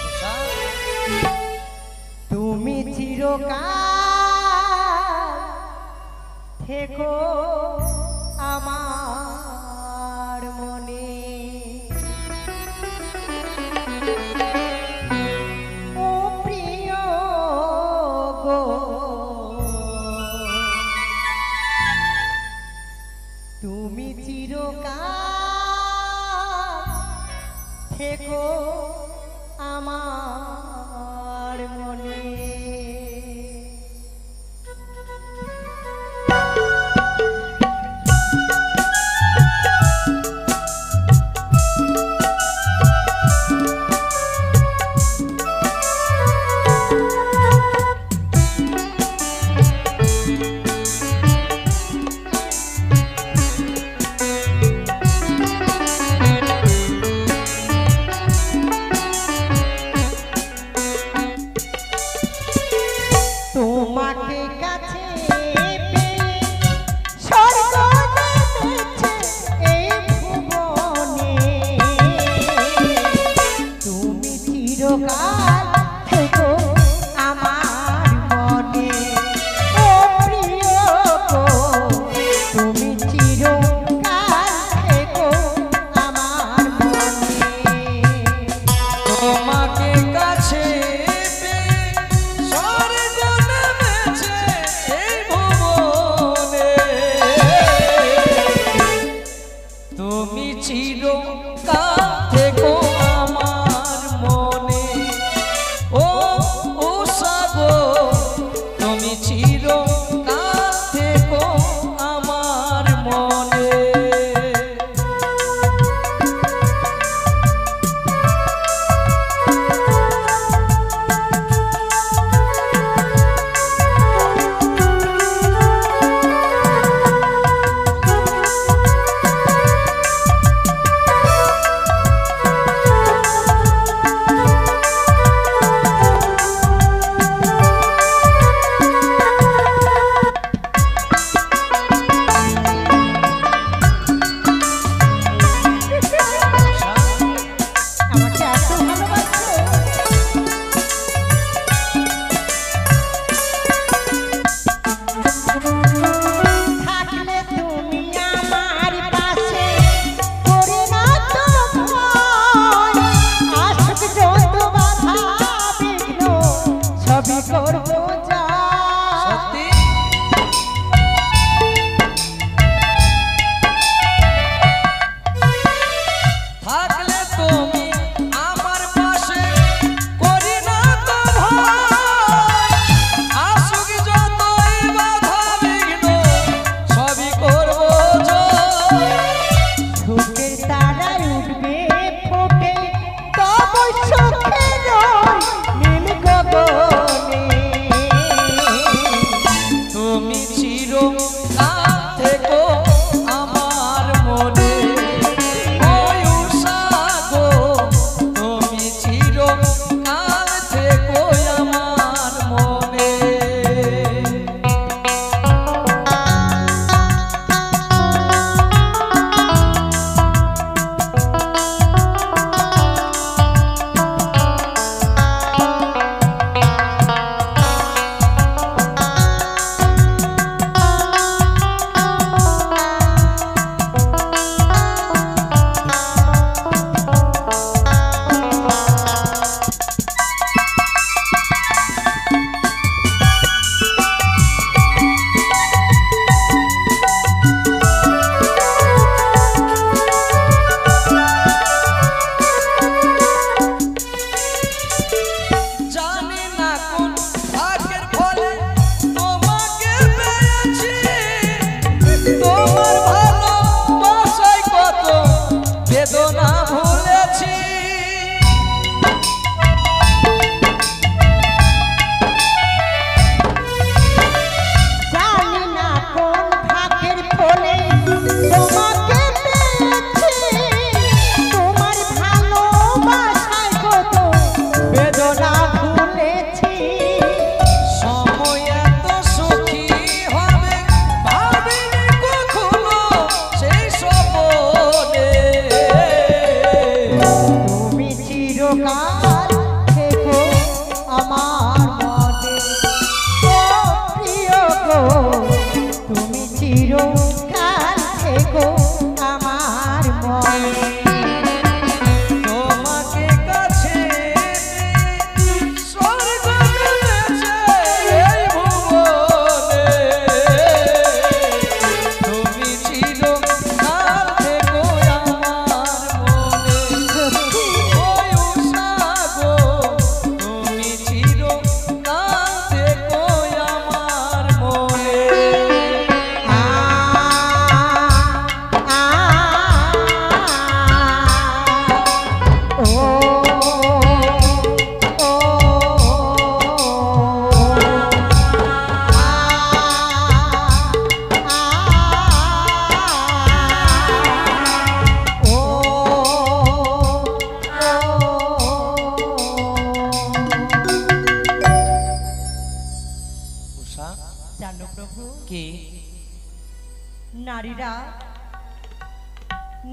উষা, তুমি চিরকাল থেকো আমার মনে। ও প্রিয় গো, তুমি চিরকাল থেকো আমার মনে। তোমাকে কাছে পেয়ে স্বর্গ নেমেছে এই ভুবনে। তুমি চিরকাল থেকো আমার মনে। ও প্রিয় গো, তুমি চিরকাল থেকো আমার মনে। তোমাকে কাছে পেয়ে স্বর্গ নেমেছে এই ভুবনে। তুমি চিরকাল থেকো আমার মনে। ও উষা গো, তুমি চিরকাল থেকো আমার মনে।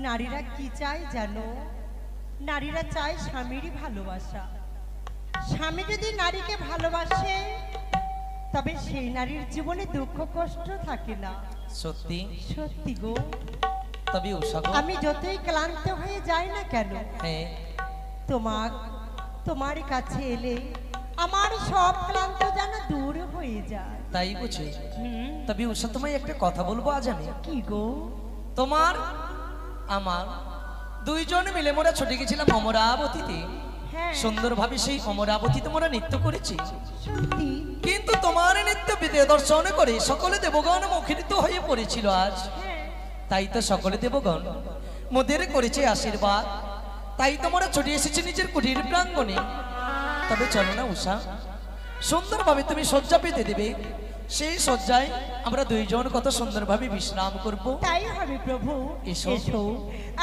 নারীরা কি চায় জানো? নারীরা চায় স্বামীরই ভালোবাসা। স্বামী যদি নারীকে ভালোবাসে তবে সেই নারীর জীবনে দুঃখ কষ্ট থাকে না। সত্যি সত্যি গো। তবে উষা গো, আমি যতই ক্লান্ত হয়ে যাই না কেন, হ্যাঁ তোমার কাছে এলে আমার সব ক্লান্ত যেন দূর হয়ে যায়। তাই বুঝি? হুম, তবে উষা, তোমায় একটা কথা বলবো আজ আমি। কি গো? তোমার আমার দুইজন মিলে মোরা ছুটে গেছিলাম অমরাবতীতে। হ্যাঁ, সুন্দরভাবে সেই অমরাবতীতে মোরা নৃত্য করেছি, সত্যি। কিন্তু তোমার নৃত্য বিদে দর্শন করে সকলে দেবগণ মুখরিত হয়ে পড়েছিল আজ। হ্যাঁ, তাই তো সকলে দেবগণ মোদের করেছে আশীর্বাদ। তাই তোমরা ছুটে এসেছি নিজের কুটির প্রাঙ্গণে। তবে চলো না উষা, সুন্দরভাবে তুমি শয্যা পেতে দেবে, সেই শয্যায় আমরা দুইজন কত সুন্দরভাবে বিশ্রাম করব। তাই হবে প্রভু। এসো। এসো,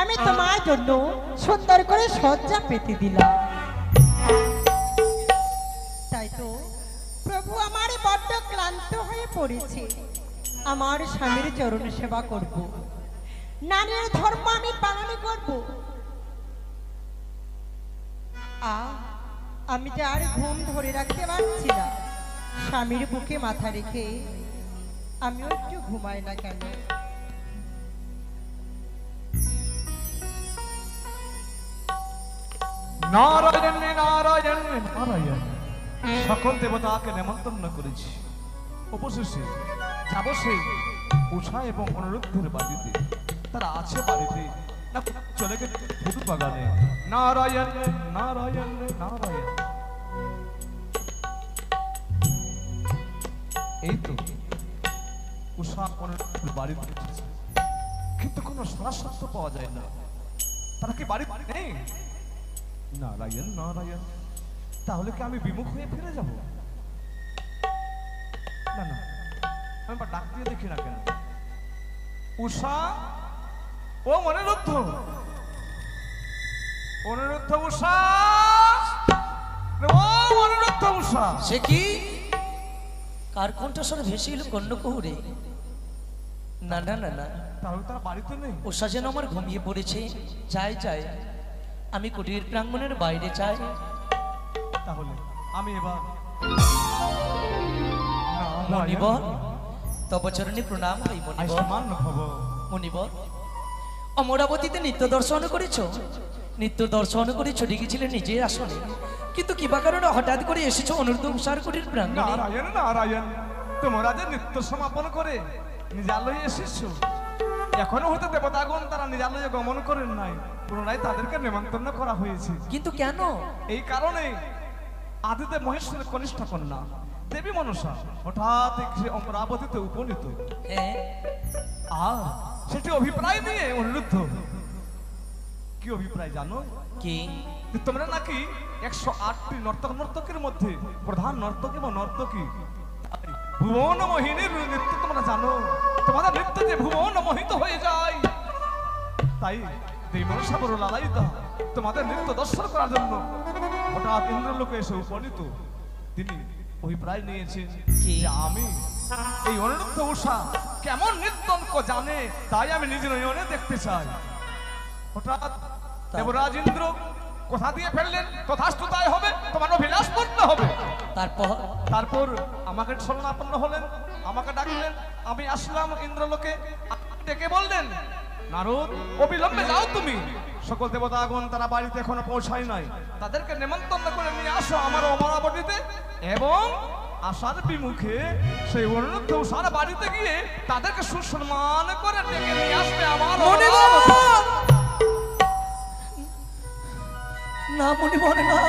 আমি তোমার জন্য সুন্দর করে শয্যা পেতে দিলাম। তাই তো প্রভু, আমার বড্ড ক্লান্ত হয়ে পড়েছে। আমার স্বামীর চরণ সেবা করব, নারীর ধর্ম আমি পালন করব। আমি যে আর ঘুম ধরে রাখতে পারছি না। স্বামীর বুকে মাথা রেখে আমিও একটু ঘুমাই না কেন? নারায়ণ নারায়ণ নারায়ণ, সকল দেবতাকে নেমন্তন্ন করেছি। অবশেষে যাব সেই উষা এবং অনিরুদ্ধের বাড়িতে। তারা আছে বাড়িতে না চলে গেছে ফুল বাগানে। নারায়ণ নারায়ণ নারায়ণ। এই তো উষা অনিরুদ্ধের বাড়িতে এসেছে, কিন্তু কোনো সারা শব্দ পাওয়া যায় না। তারা কি বাড়ি নেই? নারায়ণ নারায়ণ, তাহলে কি আমি বিমুখ হয়ে ফিরে যাব? না না, আমি ডাক দিয়ে দেখি না কেন। উষা, ও অনিরুদ্ধ, অনিরুদ্ধ উষা, ও অনিরুদ্ধ উষা। সে কি? কার কণ্ঠস্বর ভেসে এলো কর্ণকুহুরে? না না না না, তাহলে তারা বাড়িতে নেই। উষা যেন আমার ঘুমিয়ে পড়েছে। যাই যাই, আমি কুটির প্রাঙ্গণের বাইরে যাই। তাহলে আমি এবার মণিবর, তব চরণে প্রণাম হই মণিবর। আয়ুষ্মান ভব। মণিবর, অমরাবতীতে নিত্য দর্শন করেছো, নিত্য দর্শন করে ছুটে গেছিলেন নিজের আসনে, কিন্তু কিবা কারণে হঠাৎ করে এসেছো অনিরুদ্ধ উষার কুটির প্রাঙ্গণে। নারায়ণ নারায়ণ, তোমরা যে নৃত্য সমাপন করে নিজালয়ে এসেছো, এখনো হয়তো দেবতাগণ তারা নিজালয়ে গমন করেন নাই, পুনরায় তাদেরকে নেমন্তন্ন করা হয়েছে। কিন্তু কেন? এই কারণে আদিদেব মহেশ্বরের কনিষ্ঠ কন্যা দেবী মনসা হঠাৎ এসে অমরাবতীতে উপনীত। হ্যাঁ, আর সেটি অভিপ্রায় নিয়ে অনিরুদ্ধ। কি অভিপ্রায় জানো? কি? যে তোমরা নাকি 108টি নর্তক নর্তকের মধ্যে প্রধান নর্তক এবং নর্তকী। ভুবন মোহিনীর নৃত্য তোমরা জানো, তোমাদের নৃত্য যে ভুবন মোহিত হয়ে যায়। তাই দেবী মনসা বড় লালায়িতা তোমাদের নৃত্য দর্শন করার জন্য হঠাৎ ইন্দ্রলোকে এসে উপনীত। তিনি অভিপ্রায় নিয়েছেন কি? যে আমি এই অনিরুদ্ধ উষা কেমন নৃত্যঙ্ক জানে, তাই আমি নিজ নয়নে দেখতে চাই। হঠাৎ দেবরাজ ইন্দ্র কথা দিয়ে ফেললেন, তথাস্তু তাই হবে, তোমার অভিলাষ পূর্ণ হবে। তারপর আমাকে শরণাপন্ন হলেন, আমাকে ডাকলেন, আমি আসলাম ইন্দ্রলোকে। ডেকে বললেন, নারদ, অবিলম্বে যাও তুমি। সকল দেবতাগণ তারা বাড়িতে এখনো পৌঁছায় নাই, তাদেরকে নেমন্তন্ন করে নিয়ে আসো আমার অমরাবতীতে, এবং আসার বিমুখে সেই অনিরুদ্ধ উষার বাড়িতে গিয়ে তাদেরকে সুসম্মান করে ডেকে নিয়ে আসবে আমার অমরাবতী। না মণিবর, না,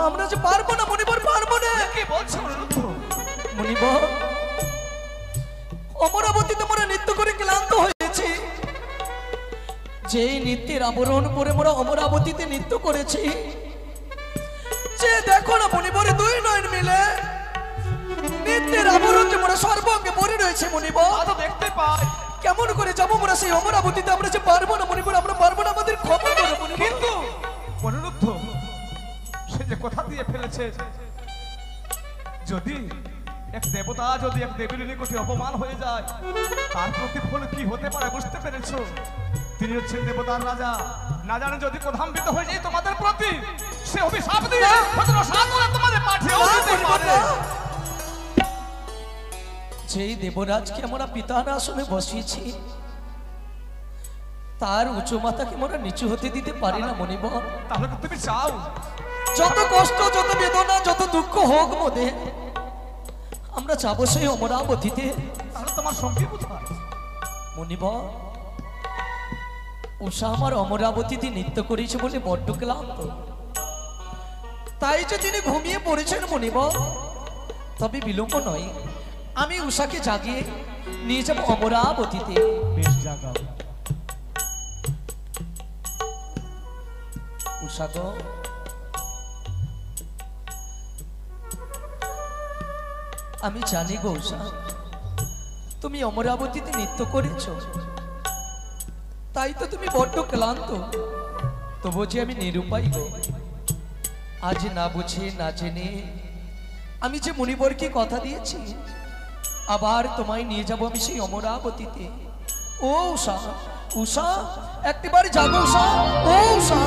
আমরা যে পারবো না মণিবর, পারবো না। কি বলছো অনিরুদ্ধ? মণিবর, অমরাবতীতে মোরা নৃত্য করে ক্লান্ত হয়েছি। যে নৃত্যের আবরণ পরে মোরা অমরাবতীতে নৃত্য করেছি, যে দেখো না মণিবরে দুই নয়ন মিলে নৃত্যের আবরণ যে মোরা সর্বাঙ্গে পরে রয়েছে মণিবর। তো দেখতে পাই, কেমন করে যাবো মোরা সেই অমরাবতীতে? আমরা যে পারবো না মণিবর, আমরা পারবো না, আমাদের ক্ষমা করো মণিবর। কিন্তু অনিরুদ্ধ সে যে কথা দিয়ে ফেলেছে, যদি এক দেবতা যদি এক দেবীর নিকটে অপমান হয়ে যায় তার প্রতিফল কি হতে পারে বুঝতে পেরেছো? তিনি হচ্ছেন দেবতার রাজা। না জানে যদি ক্রোধান্বিত হয়ে যায় তোমাদের প্রতি, সে অভিশাপ দিয়ে হয়তো সাগরে তোমাদের পাঠিয়েও দিতে পারে। যেই দেবরাজকে আমরা পিতার আসনে বসিয়েছি তার উঁচু মাথাকে আমরা নিচু হতে দিতে পারি না মনিবর। তাহলে কি তুমি চাও যত কষ্ট, যত বেদনা, যত দুঃখ হোক মোদে, আমরা যাবো সেই অমরাবতীতে। তাহলে তোমার সঙ্গী কোথায়? মনিবর, উষা আমার অমরাবতীতে নৃত্য করেছে বলে বড্ড ক্লান্ত, তাই যে তিনি ঘুমিয়ে পড়েছেন মনিবর। তবে বিলম্ব নয়, আমি উষাকে জাগিয়ে নিয়ে যাবো অমরাবতীতে। বেশ জাগাও। উষা গো, আমি জানি গো উষা, তুমি অমরাবতীতে নৃত্য করেছো, তাই তো তুমি বড্ড ক্লান্ত। তবু যে আমি নিরুপায় গো, আজ না বুঝে না জেনে আমি যে মুনিবরকে কথা দিয়েছি আবার তোমায় নিয়ে যাব আমি সেই অমরাবতীতে। ও উষা, উষা একটিবার জাগো উষা, ও উষা।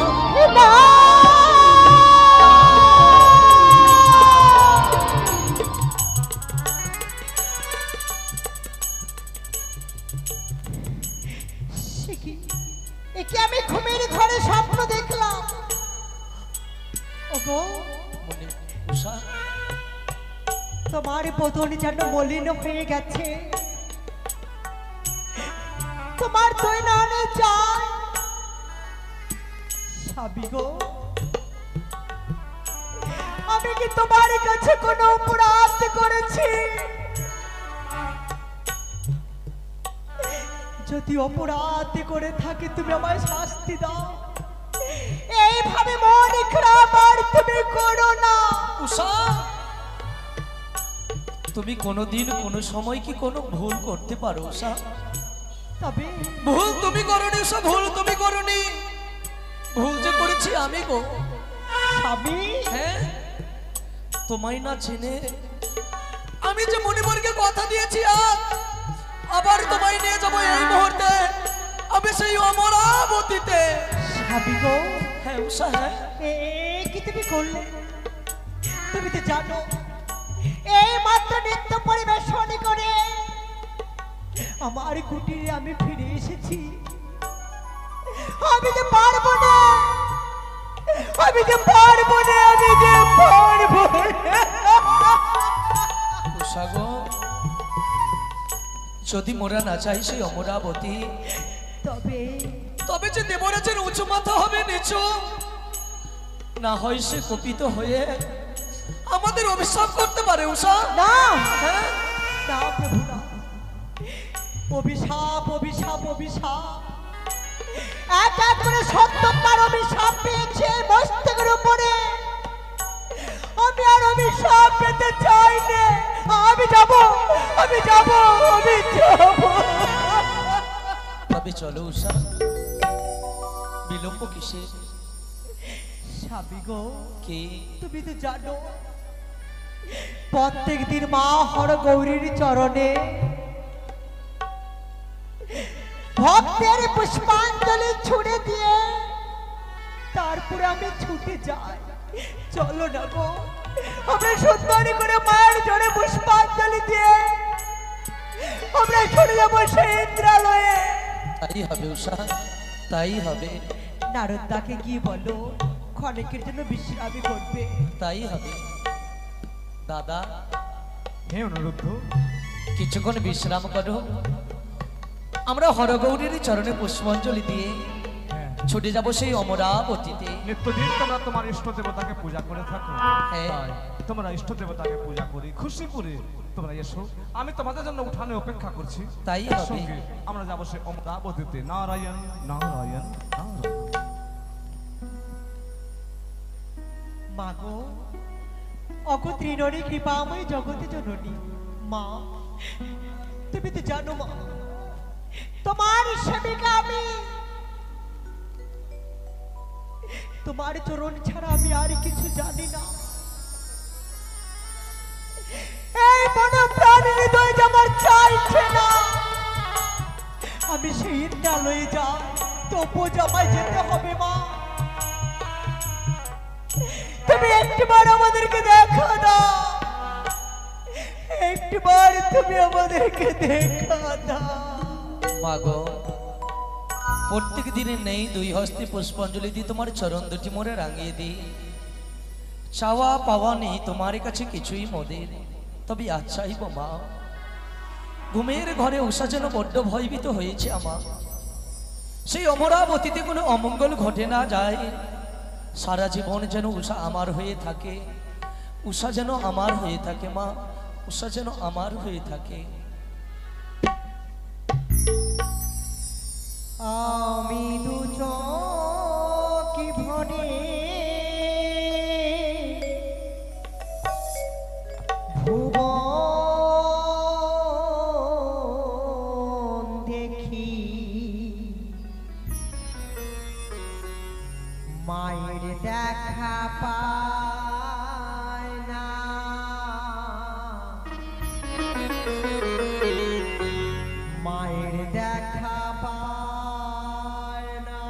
একে আমি ঘুমের ঘরে স্বপ্ন দেখলাম। ওগো মনি উষা, তোমার বদন যেন মলিন হয়ে গেছে, তোমার দুই নয়নে যায়। স্বামী গো, আমি কি তোমার কাছে কোনো অপরাধ করেছি? যদি অপরাধ করে থাকি তুমি আমায় শাস্তি দাও। এইভাবে মন খারাপ আর তুমি করো না। উষা, তুমি কোনোদিন কোনো সময় কি কোনো ভুল করতে পারো উষা? তবে ভুল তুমি করনি উষা, ভুল তুমি করনি। ভুল যে করেছি আমি গো। স্বামী, হ্যাঁ, তোমায় না চেনে আমি যে মনিবরকে কথা দিয়েছি আবার তোমায় নিয়ে যাবো এই মুহূর্তে আমি সেই অমরাবতীতে। স্বামী গো, হ্যাঁ উষা, হ্যাঁ। কি তুমি করলে? তুমি তো জানো এই মাত্র নৃত্য পরিবেশন করে আমার কুটিরে আমি ফিরে এসেছি। আমি যে পারবো না, আমি যে পারবো না, আমি যে পারবো না। উষা গো, যদি মোরা না চাই সেই অমরাবতী, তবে তবে যে দেবরাজের উঁচু মাথা হবে নিচু, না হয় সে কুপিত হয়ে আমাদের অভিশাপ করতে পারে উষা। না, হ্যাঁ, না প্রভু না। অভিশাপ, অভিশাপ, অভিশাপ, এক এক করে ৭০বার অভিশাপ পেয়েছে মস্তকের উপরে। আমি আর অভিশাপ পেতে চাই না। আমি যাব, আমি যাব, আমি যাব। তবে চলো উষা, বিলম্ব কিসে? স্বামী গো, কে? তুমি তো জানো প্রত্যেক দিন মা হর গৌরীর চরণে ভক্তের পুষ্পাঞ্জলি ছুড়ে দিয়ে তারপরে আমি ছুটে যাই। চলো না গো, আমরা সুন্দর করে মায়ের জোরে পুষ্পাঞ্জলি দিয়ে আমরা ছুটে যাবো সেই ইন্দ্রালয়ে। তাই হবে উষা, তাই হবে। নারদাকে গিয়ে বলো ক্ষণিকের জন্য বিশ্রামই করবে। তাই হবে। দাদা, হে অনুরুদ্ধ, কিছুক্ষণ বিশ্রাম করো, আমরা হরগৌরীর চরণে পুষ্পাঞ্জলি দিয়ে ছুটে যাব সেই অমরাবতীতে। নিত্যদিন তোমরা তোমার ইষ্ট দেবতাকে পূজা করে থাকো। হ্যাঁ। তাই তোমরা ইষ্ট দেবতাকে পূজা করি খুশি করে তোমরা এসো, আমি তোমাদের জন্য উঠানে অপেক্ষা করছি। তাই হবে। সঙ্গে আমরা যাবো সেই অমরাবতীতে। নারায়ণ নারায়ণ নারায়ণ। মাগো, অগত্রিণী কৃপাময় জগতে জননী মা, তুমি তো জানো মা, তোমার সেবিকা আমি। তোমার চরণ ছাড়া আমি আর কিছু জানি না। এই মনে প্রাণ হৃদয় যে আমার চাইছে না। আমি সেই ইন্দ্রালয়ে যাই, তবু জামাই যেতে হবে মা। তুমি একটিবার আমাদেরকে দেখা দাও, একটিবার তুমি আমাদেরকে দেখা দাও। মাগো, প্রত্যেক দিনে নেই দুই হস্তে পুষ্পাঞ্জলি দিয়ে তোমার চরণ দুটি মোড়ে রাঙিয়ে দিই। চাওয়া পাওয়া নেই তোমার কাছে কিছুই মোদের, তবে আজ চাইব মা। ঘুমের ঘরে উষা যেন বড্ড ভয়ভীত হয়েছে আমার। সেই অমরাবতীতে কোনো অমঙ্গল ঘটে না যায়। সারা জীবন যেন উষা আমার হয়ে থাকে, উষা যেন আমার হয়ে থাকে মা, উষা যেন আমার হয়ে থাকে। আমি দু চোখ ভরে ভুবন দেখি, মায়ের দেখা পায় না। মায়ের দেখা পায় না।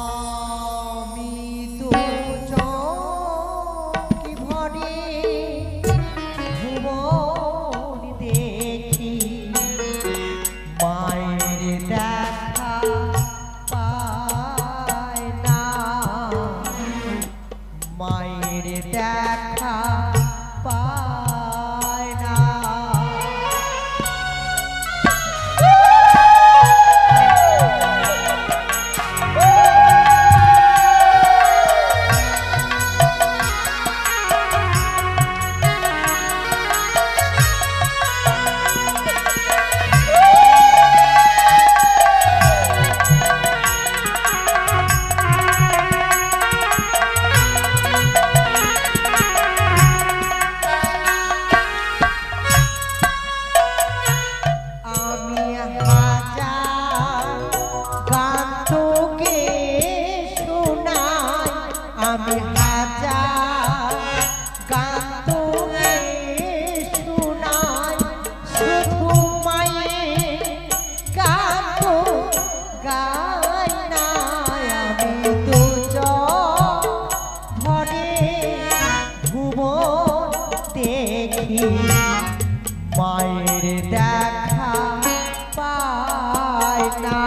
আমি তো চোখ ভরে ভুবন দেখি, মায়ের দেখা পায় না। মায়ের দেখা পায় না। আমি হাজার গান তোকে শোনাই, আমি হাজার গান তোকে শোনাই, শুধু মায়ের গান তো গাই না। আমি তো চোখ ভরে ভুবন দেখি, মায়ের দেখা পায় না।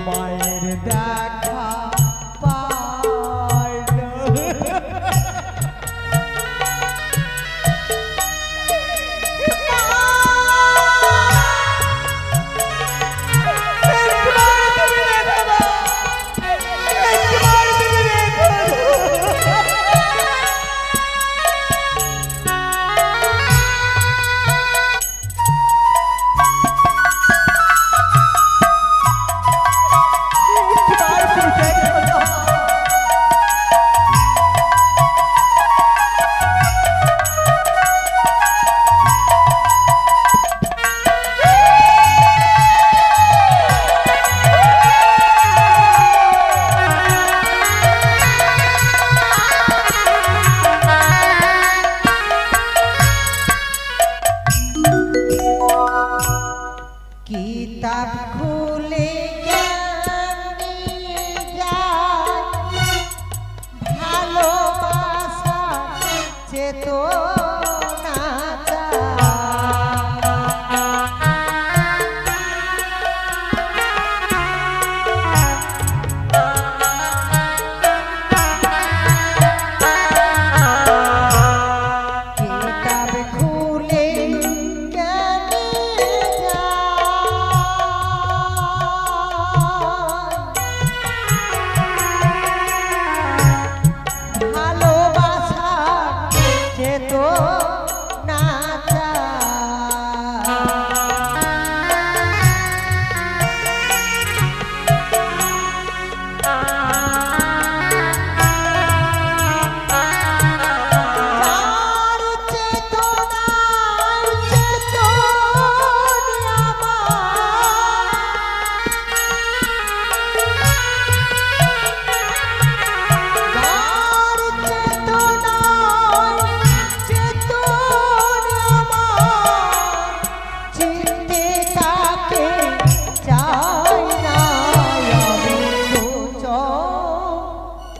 মায়ের দেখা পায় না।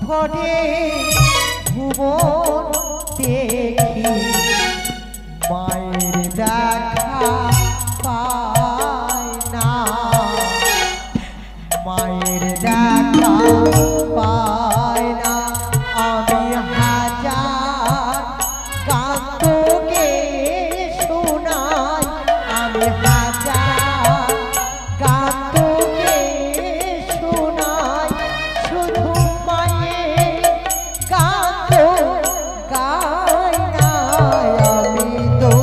ভরে ভুবন দেখি মায়ের দেখা পায় না, মায়ের দেখা পায় না। আমি হাজার গান তোকে শোনাই, আমি হাজার গান তোকে শোনাই, শুধু মায়ের গান তো গাই না। আমি তো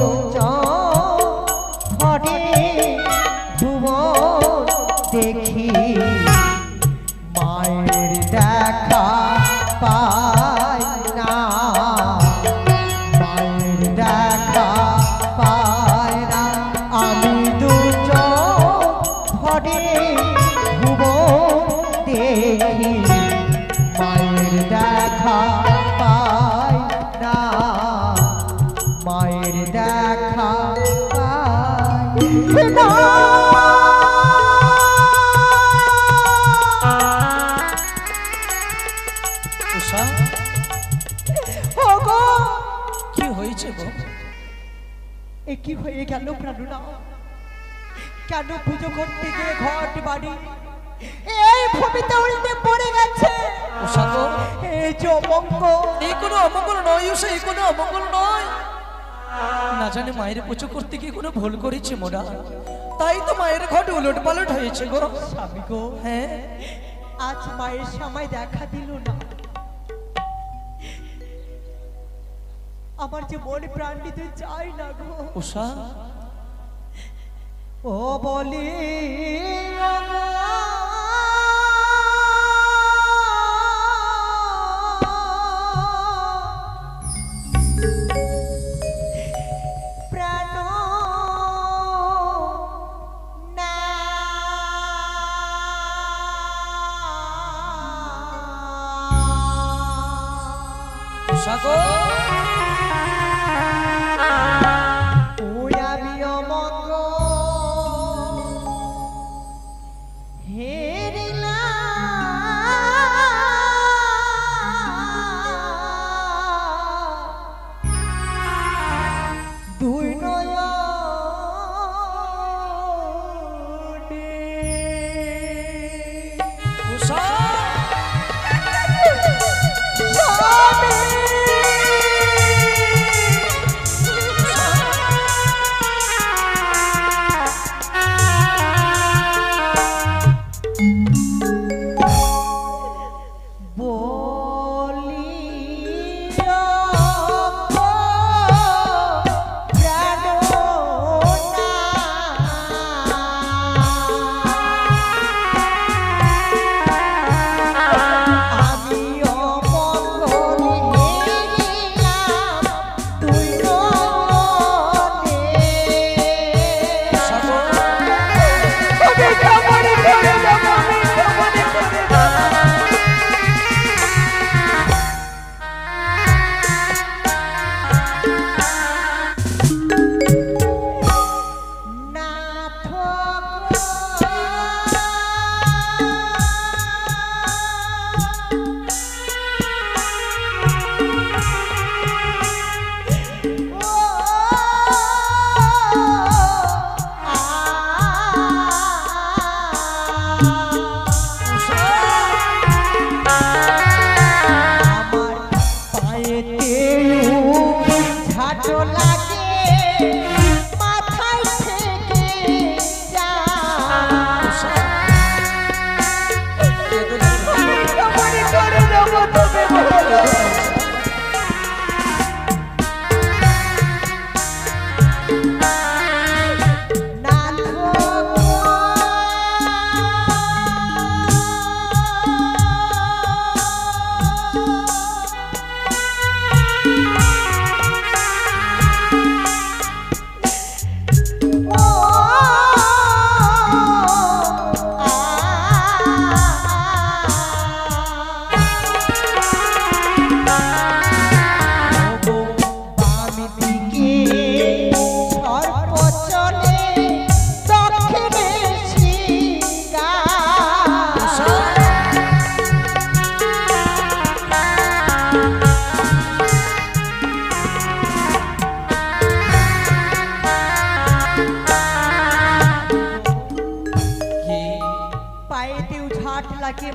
ঘরে ভুবন দেখি মায়ের দেখা পাই না, মায়ের দেখা পাই না। আমি ঘরে ভুবন দেখি মায়ের দেখা পাই না, মায়ের দেখা পাই না। উষা, ওগো, কি হয়েছে গো? এ কি হয়ে গেল প্রাণনা? কেন পুজো করতে গিয়ে ঘট বাড়ি এই ভূমিতে উল্টে পড়ে গেছে? উষা গো, এই যে অমঙ্গল, এই কোনো অমঙ্গল নয় উষা, এই কোনো অমঙ্গল নয়। না জানে মায়ের পুজো করতে গিয়ে কোনো ভুল করেছে মোরা, তাই তো মায়ের ঘট উলট পালট হয়েছে গো। স্বামী গো, হ্যাঁ, আজ মায়ের সময় দেখা দিল না। আমার যে মনে প্রাণ দিতে চাই না গো। উষা, ও বলি প্রাণ না উষা গো,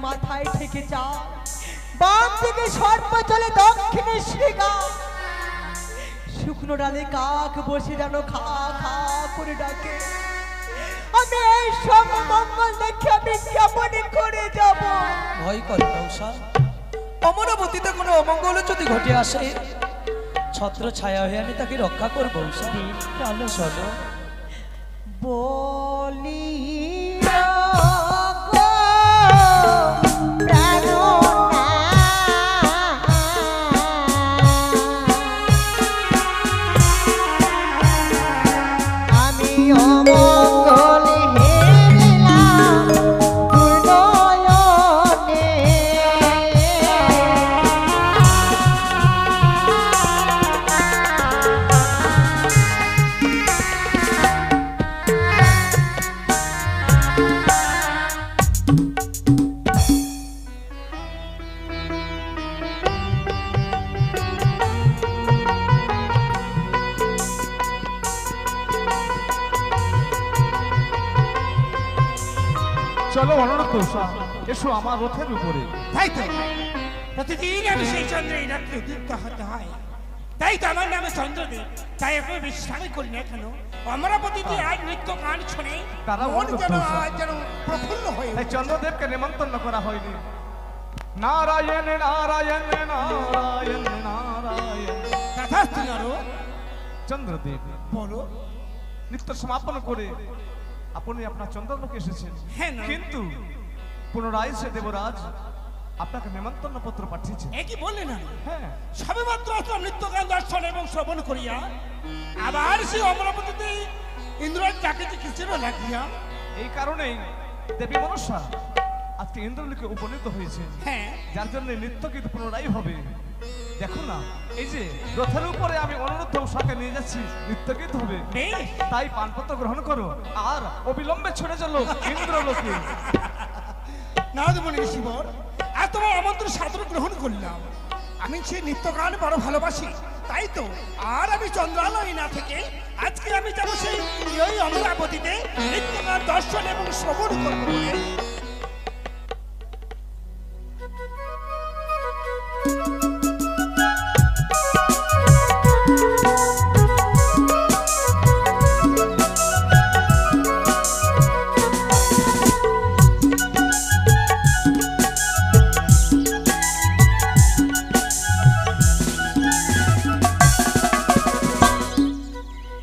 মাথায় ঠেকে যায়, বাম দিকে সর্প চলে, দক্ষিণে শিগা। শুকনো ডালে কাক বসে যেন খা খা করে ডাকে। আমি এই সব মঙ্গল দেখে আমি কেমন করে যাব? ভয় করে না উষা, অমরাবতীতে কোনো অমঙ্গল যদি ঘটে আসে, ছত্র ছায়া হয়ে আমি তাকে রক্ষা করবো উষা। চলো চলো। বলি চলো অনুরোধ উষা, এসো আমার রথের উপরে। তাই তো প্রতিদিন আমি সেই চন্দ্রের রাত্রে উদ্যুক্ত হতে হয়। তাই তো আমার নামে চন্দ্রদেব। তাই এখন বিশ্রামই করি না কেন? অমরাবতীতে আজ নৃত্য গান শুনে তারা মন অনুরোধ যেন উষা। আজ যেন প্রফুল্ল হয়ে তাই চন্দ্রদেবকে নিমন্ত্রণ করা হয়নি। নারায়ণ নারায়ণ নারায়ণ নারায়ণ। তথাস্তু নারদ। চন্দ্রদেব বলো। নৃত্য সমাপন করে আপনি আপনার চন্দ্রলোকে এসেছেন, হ্যাঁ না। কিন্তু পুনরায় সে দেবরাজ আপনাকে নিমন্ত্রণ পত্র পাঠিয়েছে। এ কি বললেন না? হ্যাঁ, সবে মাত্র আসলাম নৃত্য গান দর্শন এবং শ্রবণ করিয়া, আবার সেই অমরাবতীতে ইন্দ্রের চাকরিতে কিসের লাগিয়া। এই কারণেই দেবী মনসা আজকে ইন্দ্রলোকে উপনীত হয়েছে, হ্যাঁ, যার জন্য নৃত্য কিন্তু পুনরায় হবে। দেখো না, এই যে রথের উপরে আমি অনুরোধ উষাকে নিয়ে যাচ্ছি, নৃত্য গীত হবে। বেশ। তাই পানপত্র গ্রহণ করো আর অবিলম্বে ছুটে চলো ইন্দ্রলোকে। নারদমণি ঋষিবর, আর তোমার আমন্ত্রণ সাদর গ্রহণ করলাম। আমি সেই নৃত্য গান বড় ভালোবাসি, তাই তো আর আমি চন্দ্রালয় না থেকে আজকে আমি যাবো সেই ওই অমরাবতীতে নৃত্য গান দর্শন এবং শ্রবণ করবো বলে।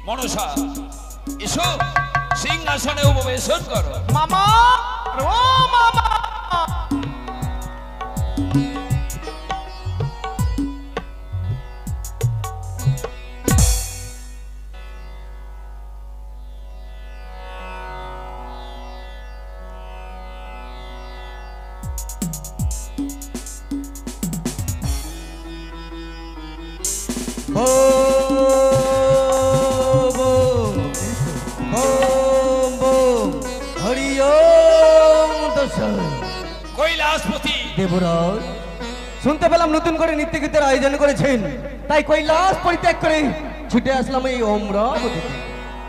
মনসা এসো, সিংহাসনে উপবেশন করো। মামা ও মামা, কৈলাসপতি দেবরাজ, শুনতে পেলাম নতুন করে নৃত্য গীতের আয়োজন করেছেন, তাই কৈলাস পরিত্যাগ করে ছুটে আসলাম এই অমরাবতীতে।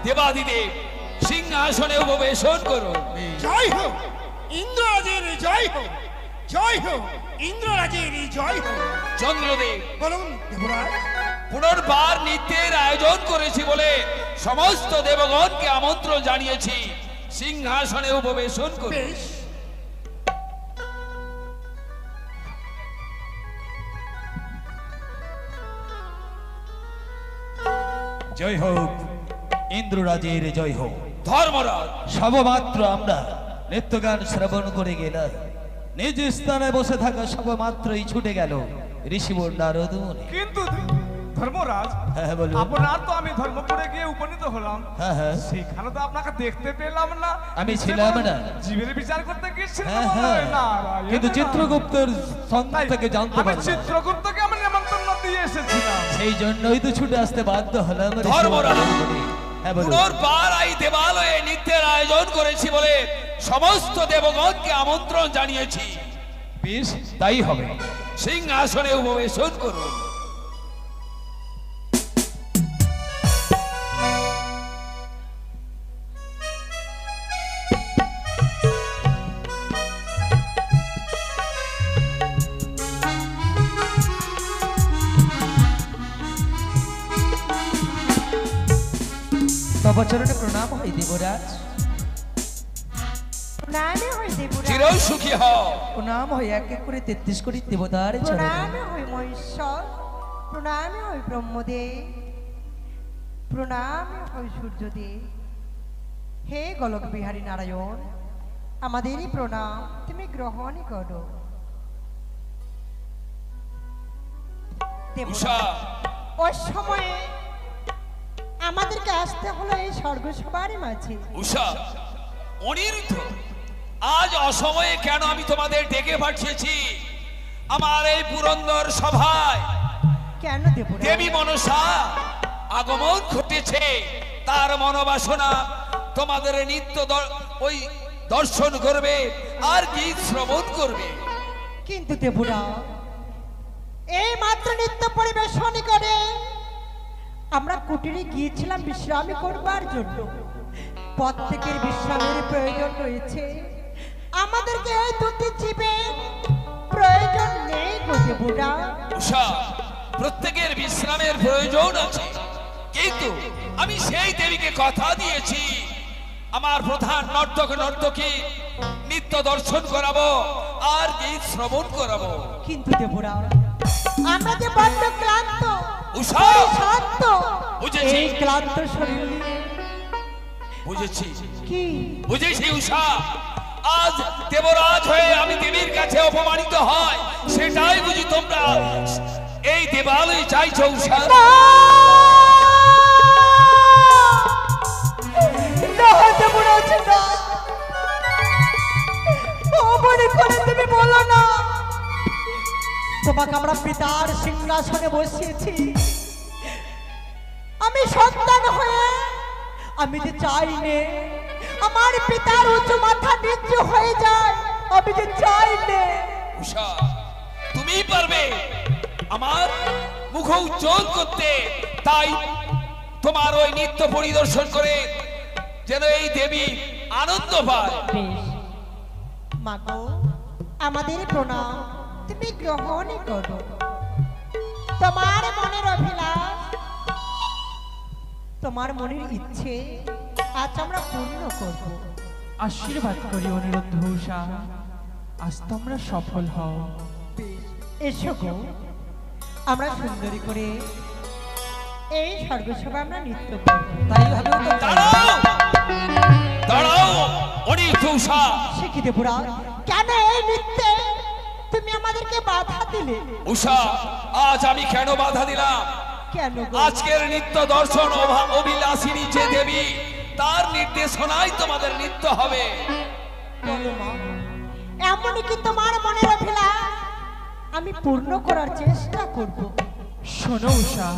দেবাদিদেব সিংহাসনে উপবেশন করো। জয় হোক ইন্দ্ররাজের, জয় হোক, জয় হোক ইন্দ্ররাজের, জয় হোক। চন্দ্রদেব বলুন দেবরাজ। পুনর্বার নৃত্যের আয়োজন করেছি বলে সমস্ত দেবগণকে আমন্ত্রণ জানিয়েছি, সিংহাসনে উপবেশন করো। বেশ। জয় হোক ইন্দ্ররাজের, জয় হোক। ধর্মরাজ সবমাত্র আমরা নৃত্যগান শ্রবণ করে গেলাম, নিজ স্থানে বসে থাকা সবমাত্রই ছুটে গেল ঋষিবর নারদ মুনি। কিন্তু ধর্মরাজ, হ্যাঁ বলুন। আপনার তো আমি ধর্মপুরে গিয়ে উপনীত হলাম, হ্যাঁ হ্যাঁ, সেখানে তো আপনাকে দেখতে পেলাম না। আমি ছিলাম না। জীবের বিচার করতে গিয়েছিলাম। হ্যাঁ হ্যাঁ, কিন্তু চিত্রগুপ্তের সন্ধান থেকে জানতে আমি পারলাম, চিত্রগুপ্তকে আমি নিমন্ত্রণ দিয়ে এসেছিলাম। সেই জন্যই তো ছুটে আসতে বাধ্য হলাম ঋষিবর ধর্মরাজ। নারদ মুনি। হ্যাঁ বলুন। পুনর্বার এই দেবালয়ে নৃত্যের আয়োজন করেছি বলে সমস্ত দেবগণকে আমন্ত্রণ জানিয়েছি, বেশ, তাই হবে। সিংহাসনে উপবেশন করুন। শুভচরণে প্রণাম হয় দেবরাজ। প্রণামে হয় দেবরাজ, চির সুখী হও। প্রণাম হয় এক এক করে 33 কোটি দেবতার চরণে। প্রণামে হয় মহেশ্বর, প্রণামে হয় ব্রহ্মদেব, প্রণামে হয় সূর্যদেব। হে গোলক বিহারী নারায়ণ, আমাদেরই প্রণাম তুমি গ্রহণ করো। দেবরাজ, উষা, ওই সময়ে আমাদেরকে আসতে হলো এই স্বর্গসভার মাঝে। উষা, অনিরুদ্ধ, আজ অসময়ে কেন আমি তোমাদের ডেকে পাঠিয়েছি আমার এই পুরন্দর সভায়? কেন দেবরাজ? দেবী মনসা আগমন ঘটেছে, তার মনোবাসনা তোমাদের নিত্য ওই দর্শন করবে আর গীত শ্রবণ করবে। কিন্তু দেবরাজ, এই মাত্র নৃত্য পরিবেশন করে আমরা কুটিরে গিয়েছিলাম বিশ্রামী করবার জন্য। প্রত্যেকের বিশ্রামের প্রয়োজন রয়েছে, আমাদেরকে এই দুটি জীবের প্রয়োজন নেই গো দেবরাজ। উষা, প্রত্যেকের বিশ্রামের প্রয়োজন আছে, কিন্তু আমি সেই দেবীকে কথা দিয়েছি আমার প্রধান নর্তক নর্তকী নিত্য দর্শন করাবো আর গীত শ্রবণ করাবো। কিন্তু দেবরাজ, আমরা যে বড্ড ক্লান্ত, উষা, শান্ত, বুঝেছি। এই ক্লান্ত শরীর নিয়ে বুঝেছি, কি বুঝেছি উষা, আজ দেবরাজ হয়ে আমি দেবীর কাছে অপমানিত হয়, সেটাই বুঝি তোমরা এই দেবালয় চাইছো উষা? না দেবরাজ, না, অমনি করে তুমি বলো না। তোমাকে আমরা পিতার সিংহাসনে বসিয়েছি, আমি সন্তান হয়ে আমি যে চাই নে আমার পিতার উঁচু মাথা নিচু হয়ে যায়, আমি যে চাই নে। উষা, তুমিই পারবে আমার মুখ উজ্জ্বল করতে, তাই তোমার ওই নৃত্য পরিদর্শন করে যেন এই দেবী আনন্দ পায়। বেশ মাগো, আমাদের প্রণাম তুমি গ্রহণ করো। তোমার মনের অভিলাষ, তোমার মনের ইচ্ছে আজ আমরা পূর্ণ করব। আশীর্বাদ করি অনিরুদ্ধ উষা, আজ তোমরা সফল হও। এসো গো, আমরা সুন্দরী করে এই স্বর্গসভা আমরা নৃত্য করব। তাই ভাবে দাঁড়াও, দাঁড়াও অনিরুদ্ধ উষা। শিখি দেবরাজ, কেন এই নৃত্যে তুমি আমাদেরকে বাধা দিলে? উষা, আজ আমি কেন বাধা দিলাম? কেন গো? আজকের নিত্য দর্শন অভিলাষিনী যে দেবী, তার নির্দেশনায় তোমাদের নৃত্য হবে। বলো মা, এমনই কি তোমার মনের অভিলাষ আমি পূর্ণ করার চেষ্টা করব। শোনো উষা,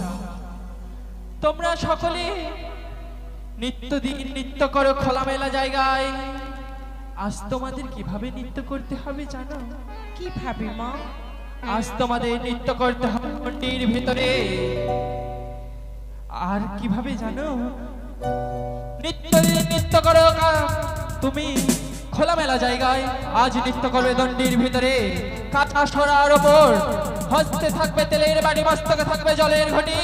তোমরা সকলে নিত্যদিন নৃত্য করো খোলামেলা জায়গায়। আজ তোমাদের কিভাবে নৃত্য করতে হবে জানো? কিভাবে মা? আজ তোমাদের নৃত্য করতে হবে মন্দির ভিতরে। আর কিভাবে জানো? নিত্যদিন নৃত্য করো তুমি খোলামেলা জায়গায়, আজ নৃত্য করবে দণ্ডির ভিতরে। কাঁচা সরার ওপর হস্তে থাকবে তেলের বাড়ি, মস্তকে থাকবে জলের ঘটি।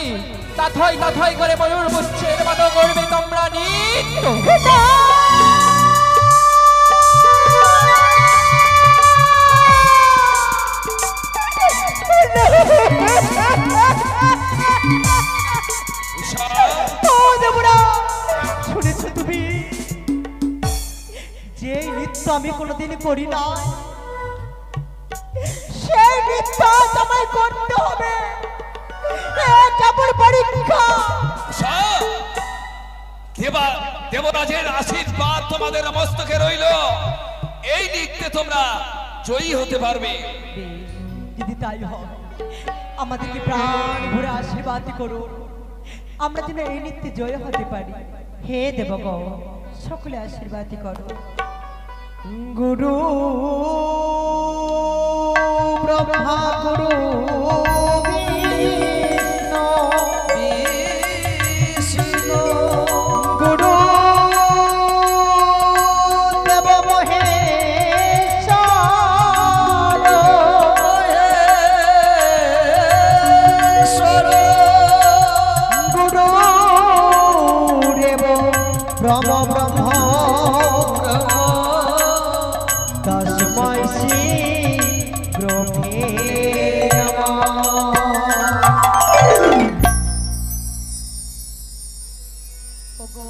তাথই তাথই করে ময়ূর পুচ্ছের মতো করবে তোমরা নৃত্য। শুনেছো তুমি, যে নৃত্য আমি কোনোদিন করি না, সেই নৃত্য তোমায় করতে হবে। কেমন পরীক্ষা? দেবরাজের আশীর্বাদ তোমাদের মস্তকে রইল, এই নৃত্যে তোমরা জয়ী হতে পারবে। দিদি তাই হোক, আমাদেরকে প্রাণ ভরে আশীর্বাদ করো, আমরা যেন এই নৃত্যে জয় হতে পারি। হে দেবগণ, সকলে আশীর্বাদ করো। গুরু ব্রহ্মা গুরু বিষ্ণু গুরু দেব মহেশ্বর গুরু দেব ওগো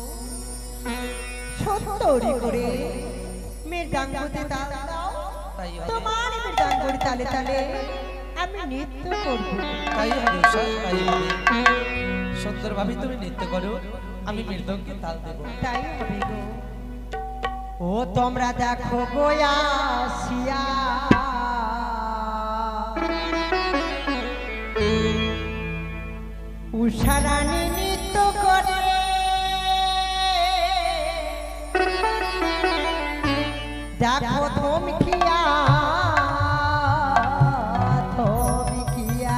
সুন্দরী করে মৃদঙ্গতে তাল দাও, তাই হবে। তোমার মৃদঙ্গের তালে তালে আমি নৃত্য করব। তাই হবে উষা, তাই হবে। সুন্দরভাবে তুমি নৃত্য করো, আমি মৃদঙ্গে তাল দেবো। তাই হবে গো। ও তোমরা দেখো গো আসিয়া, উষারানী নৃত্য করে, দেখো থমকিয়া থমকিয়া।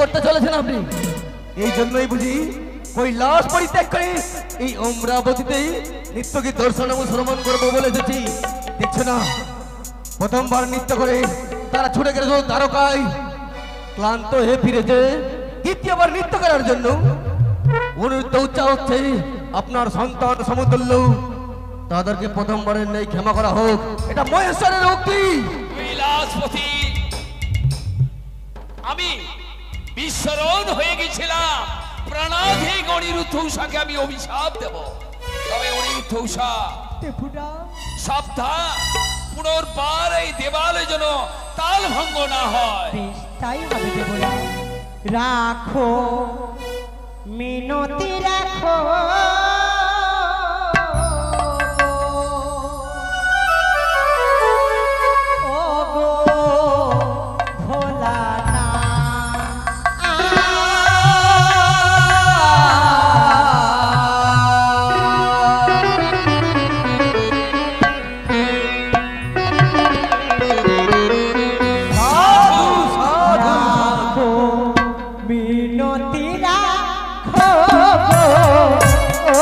করতে চলেছেন আপনি? এই জন্যই বুঝি কৈলাস পরিত্যাগ করে এই অমরাবতীতেই নিত্যকে দর্শন এবং শ্রবণ করবো বলে এসেছি। দেখছো না, প্রথমবার নৃত্য করে তারা ছুটে গেল দ্বারকায়, ক্লান্ত হয়ে ফিরেছে দ্বিতীয়বার নৃত্য করার জন্য। অনুরোধ উচ্চা হচ্ছে আপনার সন্তান সমতুল্য, তাদেরকে প্রথমবারের নেই ক্ষমা করা হোক, এটা মহেশ্বরের উক্তি। কৈলাসপতি, আমি বিস্মরণ হয়ে গেছিলাম, প্রাণাধি অনিরুদ্ধ উষাকে আমি অভিশাপ দেব। তবে অনিরুদ্ধ উষা সাবধান, পুনর্বার এই দেবালয় যেন তাল ভঙ্গ না হয়। বেশ, তাই হবে দেবরাজ। রাখো মিনতি রাখো, ও গো ভোলা না। মিনতি রাখো, ও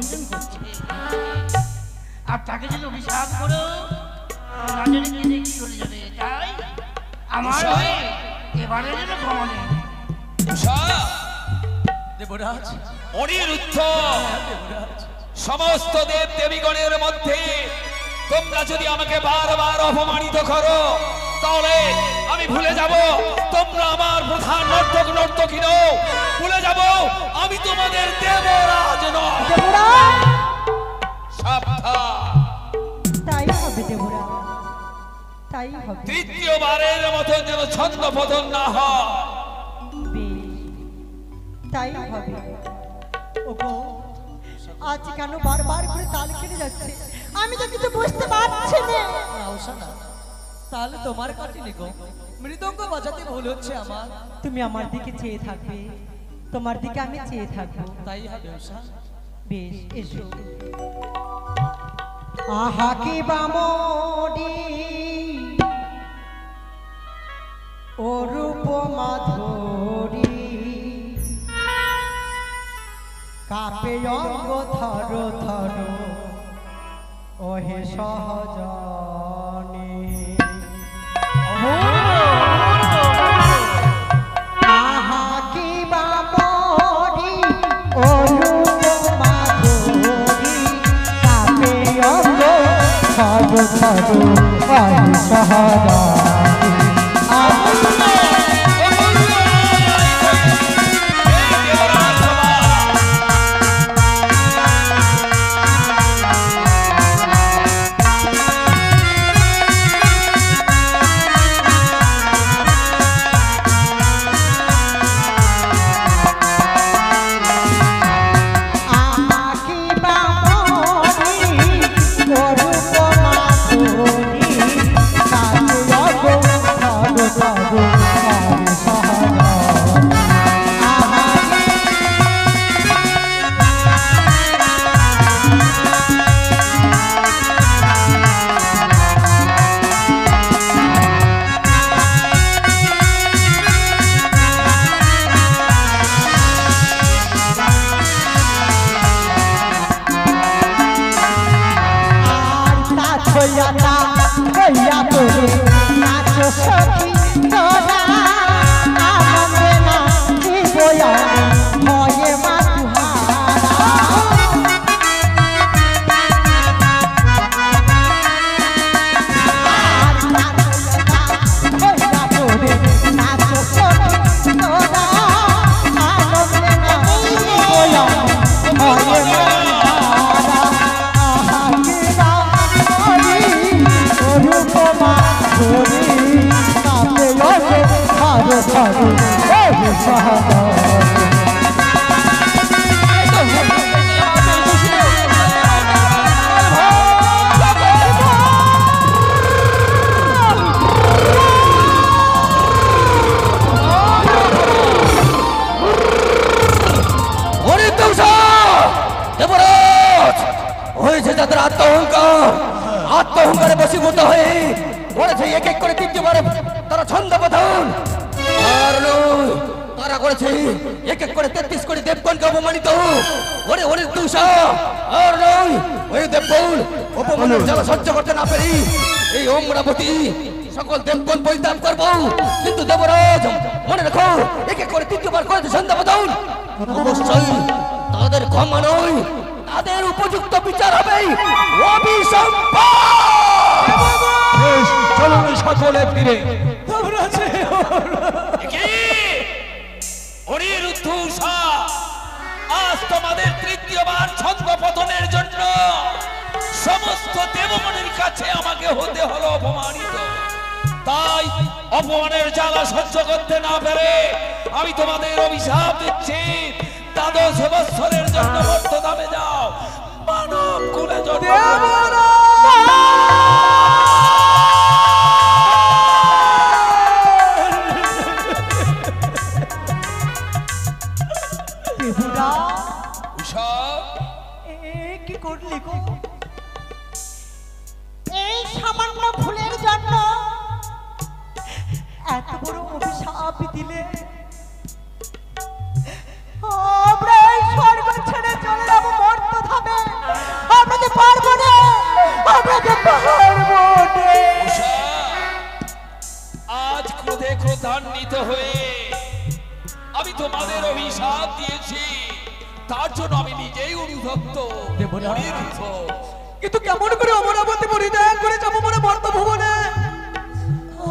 গুঞ্জন করছে। আর তাকে যদি অভিশাপ করো রাজনীতি দেখি চলে যাবে। তাই আমার হয়ে এবারে যেন ক্ষমা নেই। দেবরাজ অনিরুদ্ধ সমস্ত দেব দেবীগণের মধ্যে তোমরা যদি আমাকে বারবার অপমানিত করো তাহলে আমি ভুলে যাব তোমরা আমার প্রধান নর্তক নর্তকী নও, ভুলে যাব আমি তোমাদের দেবরাজ নয়। সাবধান। তাই হবে দেবরাজ, তাই হবে। তৃতীয়বারের মতো যেন ছন্দ পতন না হয়। বেশ, তাই হবে। ওগো, আজ কেন বারবার করে তাল কেটে যাচ্ছে? আমি তো কিছু বুঝতে পারছি না। তাহলে তোমার কাছে লিখো, মৃদঙ্গ বাজাতে ভুল হচ্ছে আমার। তুমি আমার দিকে চেয়ে থাকবে, তোমার দিকে আমি চেয়ে থাকবো। তাই হবে উষা। বেশ, এসো। আহা কি বামডি ও রূপ মাধুরী, কাপে অঙ্গ থর থর ওহে সহজনী। আহা কি বামডি ও রূপ মাধুরী, কাপে অঙ্গ থর থর ওহে সহজনী। আত্মহংকারে বশীভূত হয়ে করেছে এক এক করে তৃতীয়বারে তারা ছন্দ পতন। আর নয়, তারা করেছে এক এক করে 33 কোটি দেবগণকে অপমানিত। ওরে ওরে তুষা, আর নয়, ওই দেবগণ অপমানের জ্বালা সহ্য করতে না পেরে এই অমরাবতী সকল দেবগণ পরিত্যাগ করবো। কিন্তু দেবরাজ মনে রাখো, এক এক করে তৃতীয়বার করেছে ছন্দ পতন। অবশ্যই তাদের ক্ষমা নয়, তাদের উপযুক্ত বিচার হবে। চলুন সকলে ফিরে। অনিরুদ্ধ উষা, আজ তোমাদের তৃতীয়বার ছন্দ পতনের জন্য সমস্ত দেবগণের কাছে আমাকে হতে হলো অপমানিত। তাই অপমানের জ্বালা সহ্য করতে না পেরে আমি তোমাদের অভিশাপ দিচ্ছি, 12 বৎসরের জন্য মর্তধামে যাও, মানব কুলে জন্ম। কি করলি গো? এই সামান্য ভুলের জন্য এত বড় অভিশাপ দিলে? আমরা এই স্বর্গ ছেড়ে চলে যাবো মর্ত থামে। আমরা তো পারবো না, আমরা তো পারবো না। উষা, আজ ক্রোধে ক্রোধান্বিত হয়ে আমি তোমাদের অভিশাপ দিয়েছি, তার জন্য আমি নিজেই অনুতপ্ত। অনিরুদ্ধ, কিন্তু কেমন করে অমরাবতী পরিত্যাগ করে যাবো মনে মর্ত ভুবনে?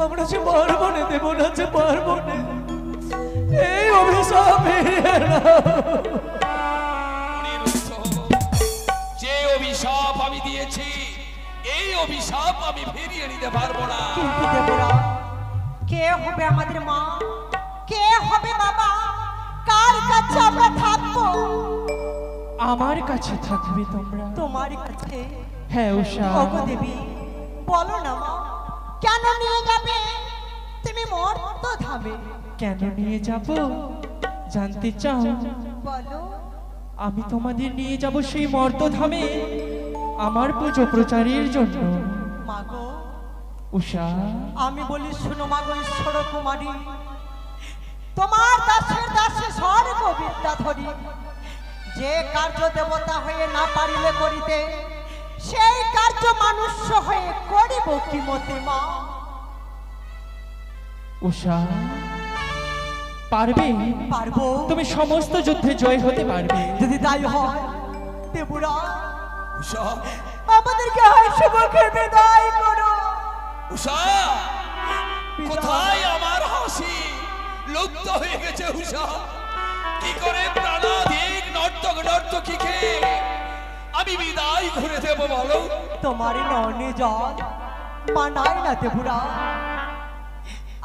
আমরা যে পারবো না, দেব না যে পারবো না। এই অভিশাপ ফিরিয়ে নাও। অনিরুদ্ধ, যে অভিশাপ আমি দিয়েছি এই অভিশাপ আমি ফিরিয়ে নিতে পারবো না। কিন্তু দেবরা, কে হবে আমাদের মা, কে হবে বাবা, কার কাছে আমরা থাকবো? আমার কাছে থাকবে তোমরা। তোমার কাছে? হ্যাঁ উষা। ওগো দেবী, বলো না মা, কেন নিয়ে যাবে তুমি মর্ত ধামে? কেন নিয়ে যাব জানতে চাও? বলো। আমি তোমাদের নিয়ে যাব সেই মর্তধামে আমার পুজো প্রচারের জন্য। মাগো, উষা, আমি বলি শোনো মাগো ঈশ্বর কুমারী, তোমার দাসের দাসে স্বর্গ বিদ্যাধরী, যে কার্য দেবতা হয়ে না পারিলে করিতে, সেই কার্য মানুষ হয়ে করিব কি মতে মা? উষা, পারবে? পারবো। তুমি সমস্ত যুদ্ধে জয় হতে পারবে। যদি তাই হয় দেবুরা, উষা, আমাদেরকে হাসি মুখে বিদায় করো। উষা, কোথায় আমার হাসি? লুপ্ত হয়ে গেছে উষা। কি করে প্রাণাধিক নর্তক নর্তকীকে আমি বিদায় করে দেব বলো? তোমার নয়নে জল মানায় না দেবুরা,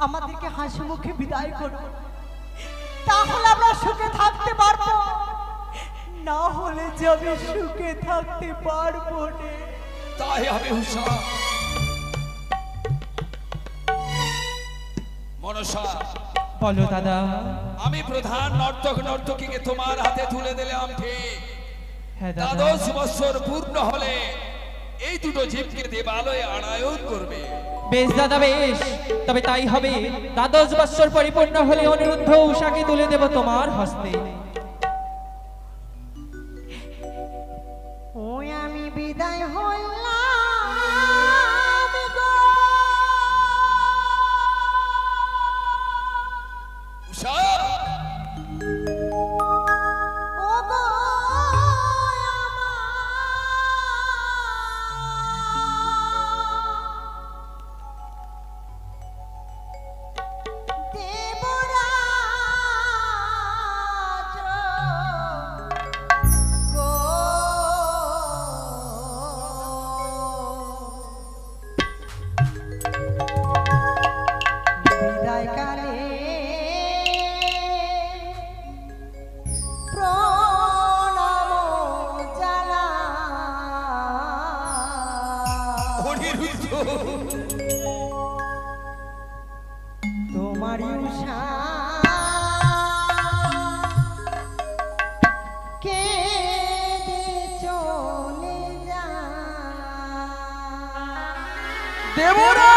আমাদেরকে হাসি মুখে বিদায় করো, তাহলে আমরা সুখে থাকতে পারবো, না হলে যে আমি সুখে থাকতে পারবো না। তাই আমি উষা। মনসা, বলো দাদা। আমি প্রধান নর্তক নর্তকীকে তোমার হাতে তুলে দিলাম ঠিক। হ্যাঁ দাদা। 12 বছর পূর্ণ হলে এই দুটো জীবকে দেবালয়ে আনায়ন করবে। বেশ দাদা বেশ, তবে তাই হবে। 12 বছর পরিপূর্ণ হলে অনিরুদ্ধ উষাকে তুলে দেব তোমার হস্তে। ওই আমি বিদায় হইলাম গো, উষা, ও গো দেবরাজ গো, বিদায় কালে প্রণাম জানা, অনিরুদ্ধ, তোমারই উষা কেঁদে চলে যা। দেবরা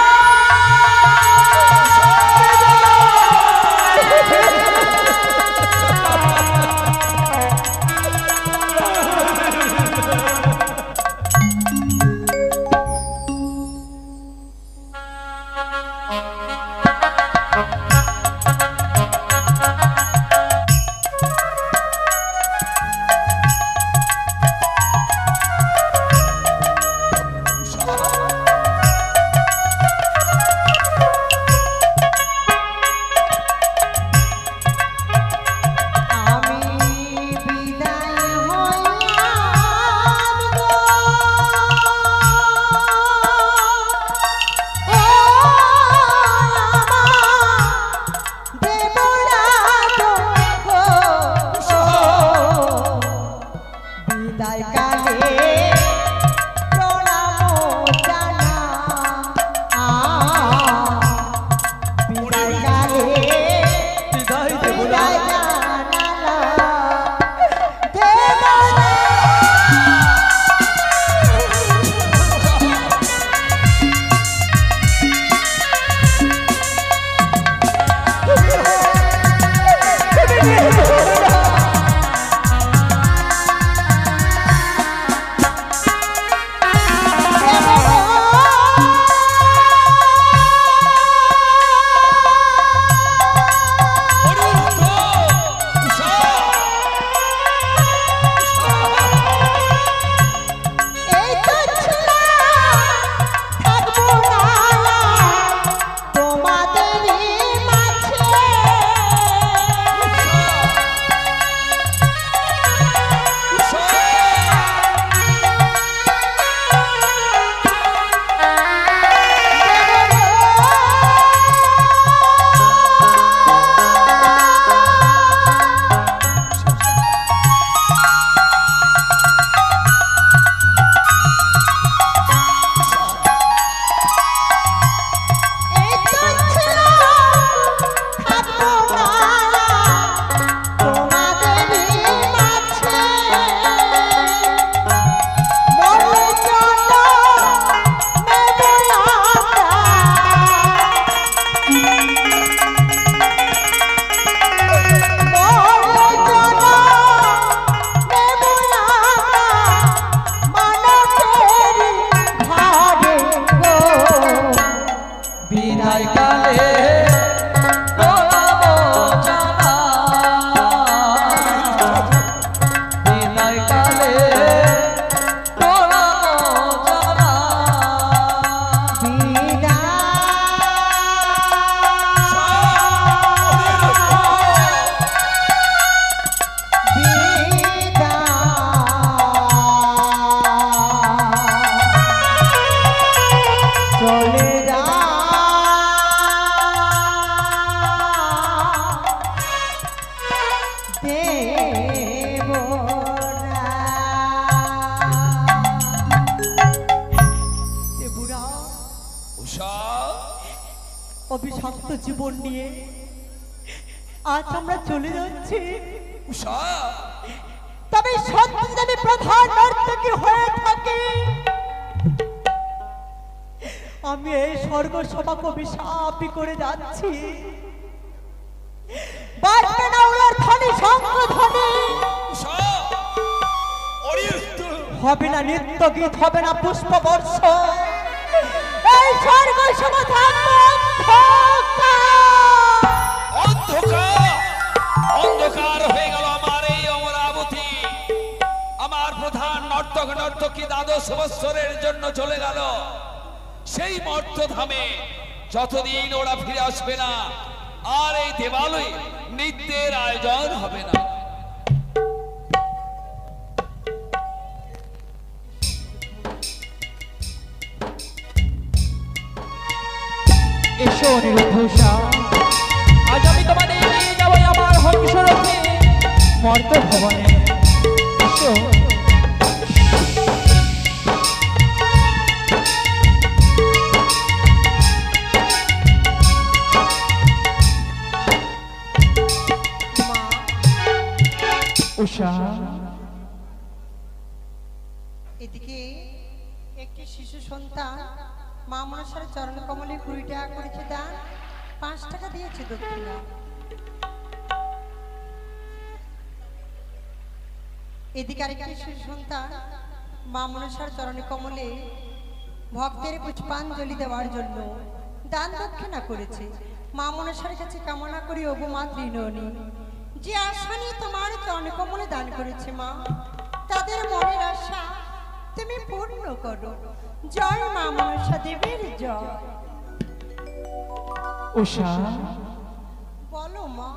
অশান্ত জীবন নিয়ে আজ আমরা চলে যাচ্ছি। উষা, তবে সত্যি যদি আমি প্রধান নর্তকী হয়ে থাকি, আমি এই স্বর্গ সভাকে অভিশাপই করে যাচ্ছি। বাজবে না উলার ধ্বনি, শঙ্খ ধ্বনি, উষা, অরিয়স্ত, হবে না নৃত্য গীত, হবে না পুষ্প বর্ষ, এই স্বর্গ সভা থাকবে অন্ধকার। অন্ধকার হয়ে গেল আমার এই অমরাবতী। আমার প্রধান নর্তক নর্তকী দ্বাদশ বৎসরের জন্য চলে গেল সেই মর্তধামে। যতদিন ওরা ফিরে আসবে না, আর এই দেবালয়ে নৃত্যের আয়োজন হবে না। এসো অনিরুদ্ধ উষা, আজ আমি তোমাদের নিয়ে যাবো আমার হংসরথে মর্ত ভবনে। এসো। উষা, এদিকে একটি শিশু সন্তান মা মনসার চরণ কমলে 20 টাকা করেছে দান, 5 টাকা দিয়েছে দক্ষিণা। এদিকে আরেকটি শিশু সন্তান মা মনসার চরণ কমলে ভক্তের পুষ্পাঞ্জলি দেওয়ার জন্য দান দক্ষিণা করেছে। মা মনসার কাছে কামনা করি, ওগো মা ত্রিনয়নী, যে আশা নিয়ে তোমার চরণ কমলে দান করেছে মা, তাদের মনের আশা তুমি পূর্ণ করো। জয় মা মনসা দেবীর জয়। উষা, বলো মা।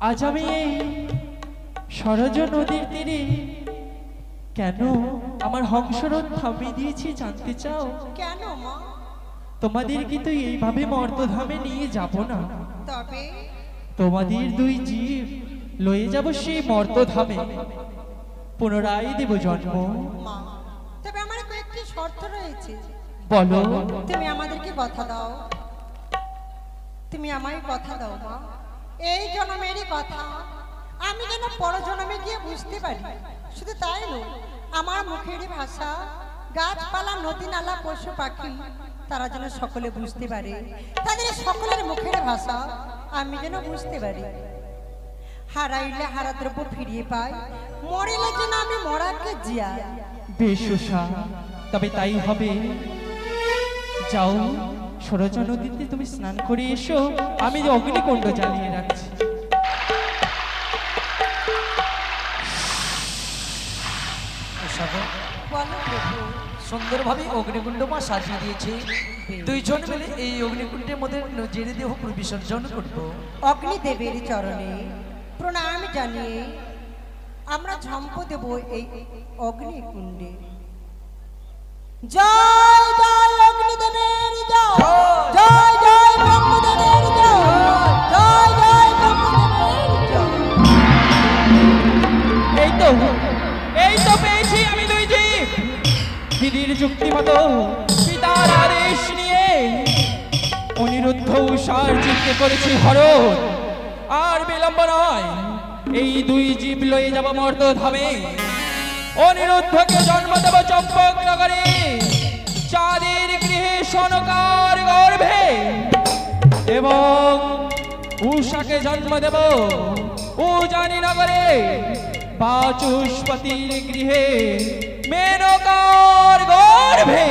আজ আমি এই সরজ নদীর তীরে কেন আমার হংসরথ থামিয়ে দিয়েছি জানতে চাও? কেন মা? তোমাদের কিন্তু এইভাবে মর্তধামে নিয়ে যাব না, তবে তোমাদের 2 জীব লয়ে যাব সেই মর্তধামে, পুনরায় দেব জন্ম। মা, তবে আমার কয়েকটি শর্ত রয়েছে। বলো। তুমি আমাদেরকে কথা দাও, তুমি আমায় কথা দাও মা। এই জন্মেরই কথা আমি যেন পরজন্মে গিয়ে বুঝতে পারি। শুধু তাই নয়, আমার মুখেরই ভাষা গাছপালা, নদী নালা, পশু পাখি তারা যেন সকলে বুঝতে পারে। তাদের সকলের মুখের ভাষা আমি যেন বুঝতে পারি। হারাইলে হারা দ্রব্য ফিরিয়ে পাই, মরিলে যেন আমি মরাকে জিয়াই। বেশ উষা, তবে তাই হবে। যাও, সরজ নদীতে তুমি স্নান করে এসো, আমি অগ্নিকুণ্ড জ্বালিয়ে রাখছি। বলো প্রভু। সুন্দরভাবে অগ্নিকুণ্ড মা সাজিয়ে দিয়েছে। 2 জন মিলে এই অগ্নিকুণ্ডের মধ্যে নিজের দেহ বিসর্জন করব। অগ্নিদেবের চরণে প্রণাম জানিয়ে আমরা ঝম্প দেব এই অগ্নিকুণ্ডে। জয় জয় অগ্নিদেবের জয়, জয় জয় ব্রহ্মদেবের জয়, জয় জয় ব্রহ্মদেবের জয়। এই তো পেয়েছি আমি 2 জীব। বিধির যুক্তি মতো পিতার আদেশ নিয়ে অনিরুদ্ধ উষার চিত্তে করেছি হরণ। আর বিলম্ব নয়, এই 2 জীব লয়ে যাব মর্তধামে। অনিরুদ্ধকে জন্ম দেব চম্পক নগরে, চাঁদের গৃহে সনকার গর্ভে, এবং উষাকে জন্ম দেব উজানি নগরে বাচস্পতির গৃহে মেনকার গর্ভে।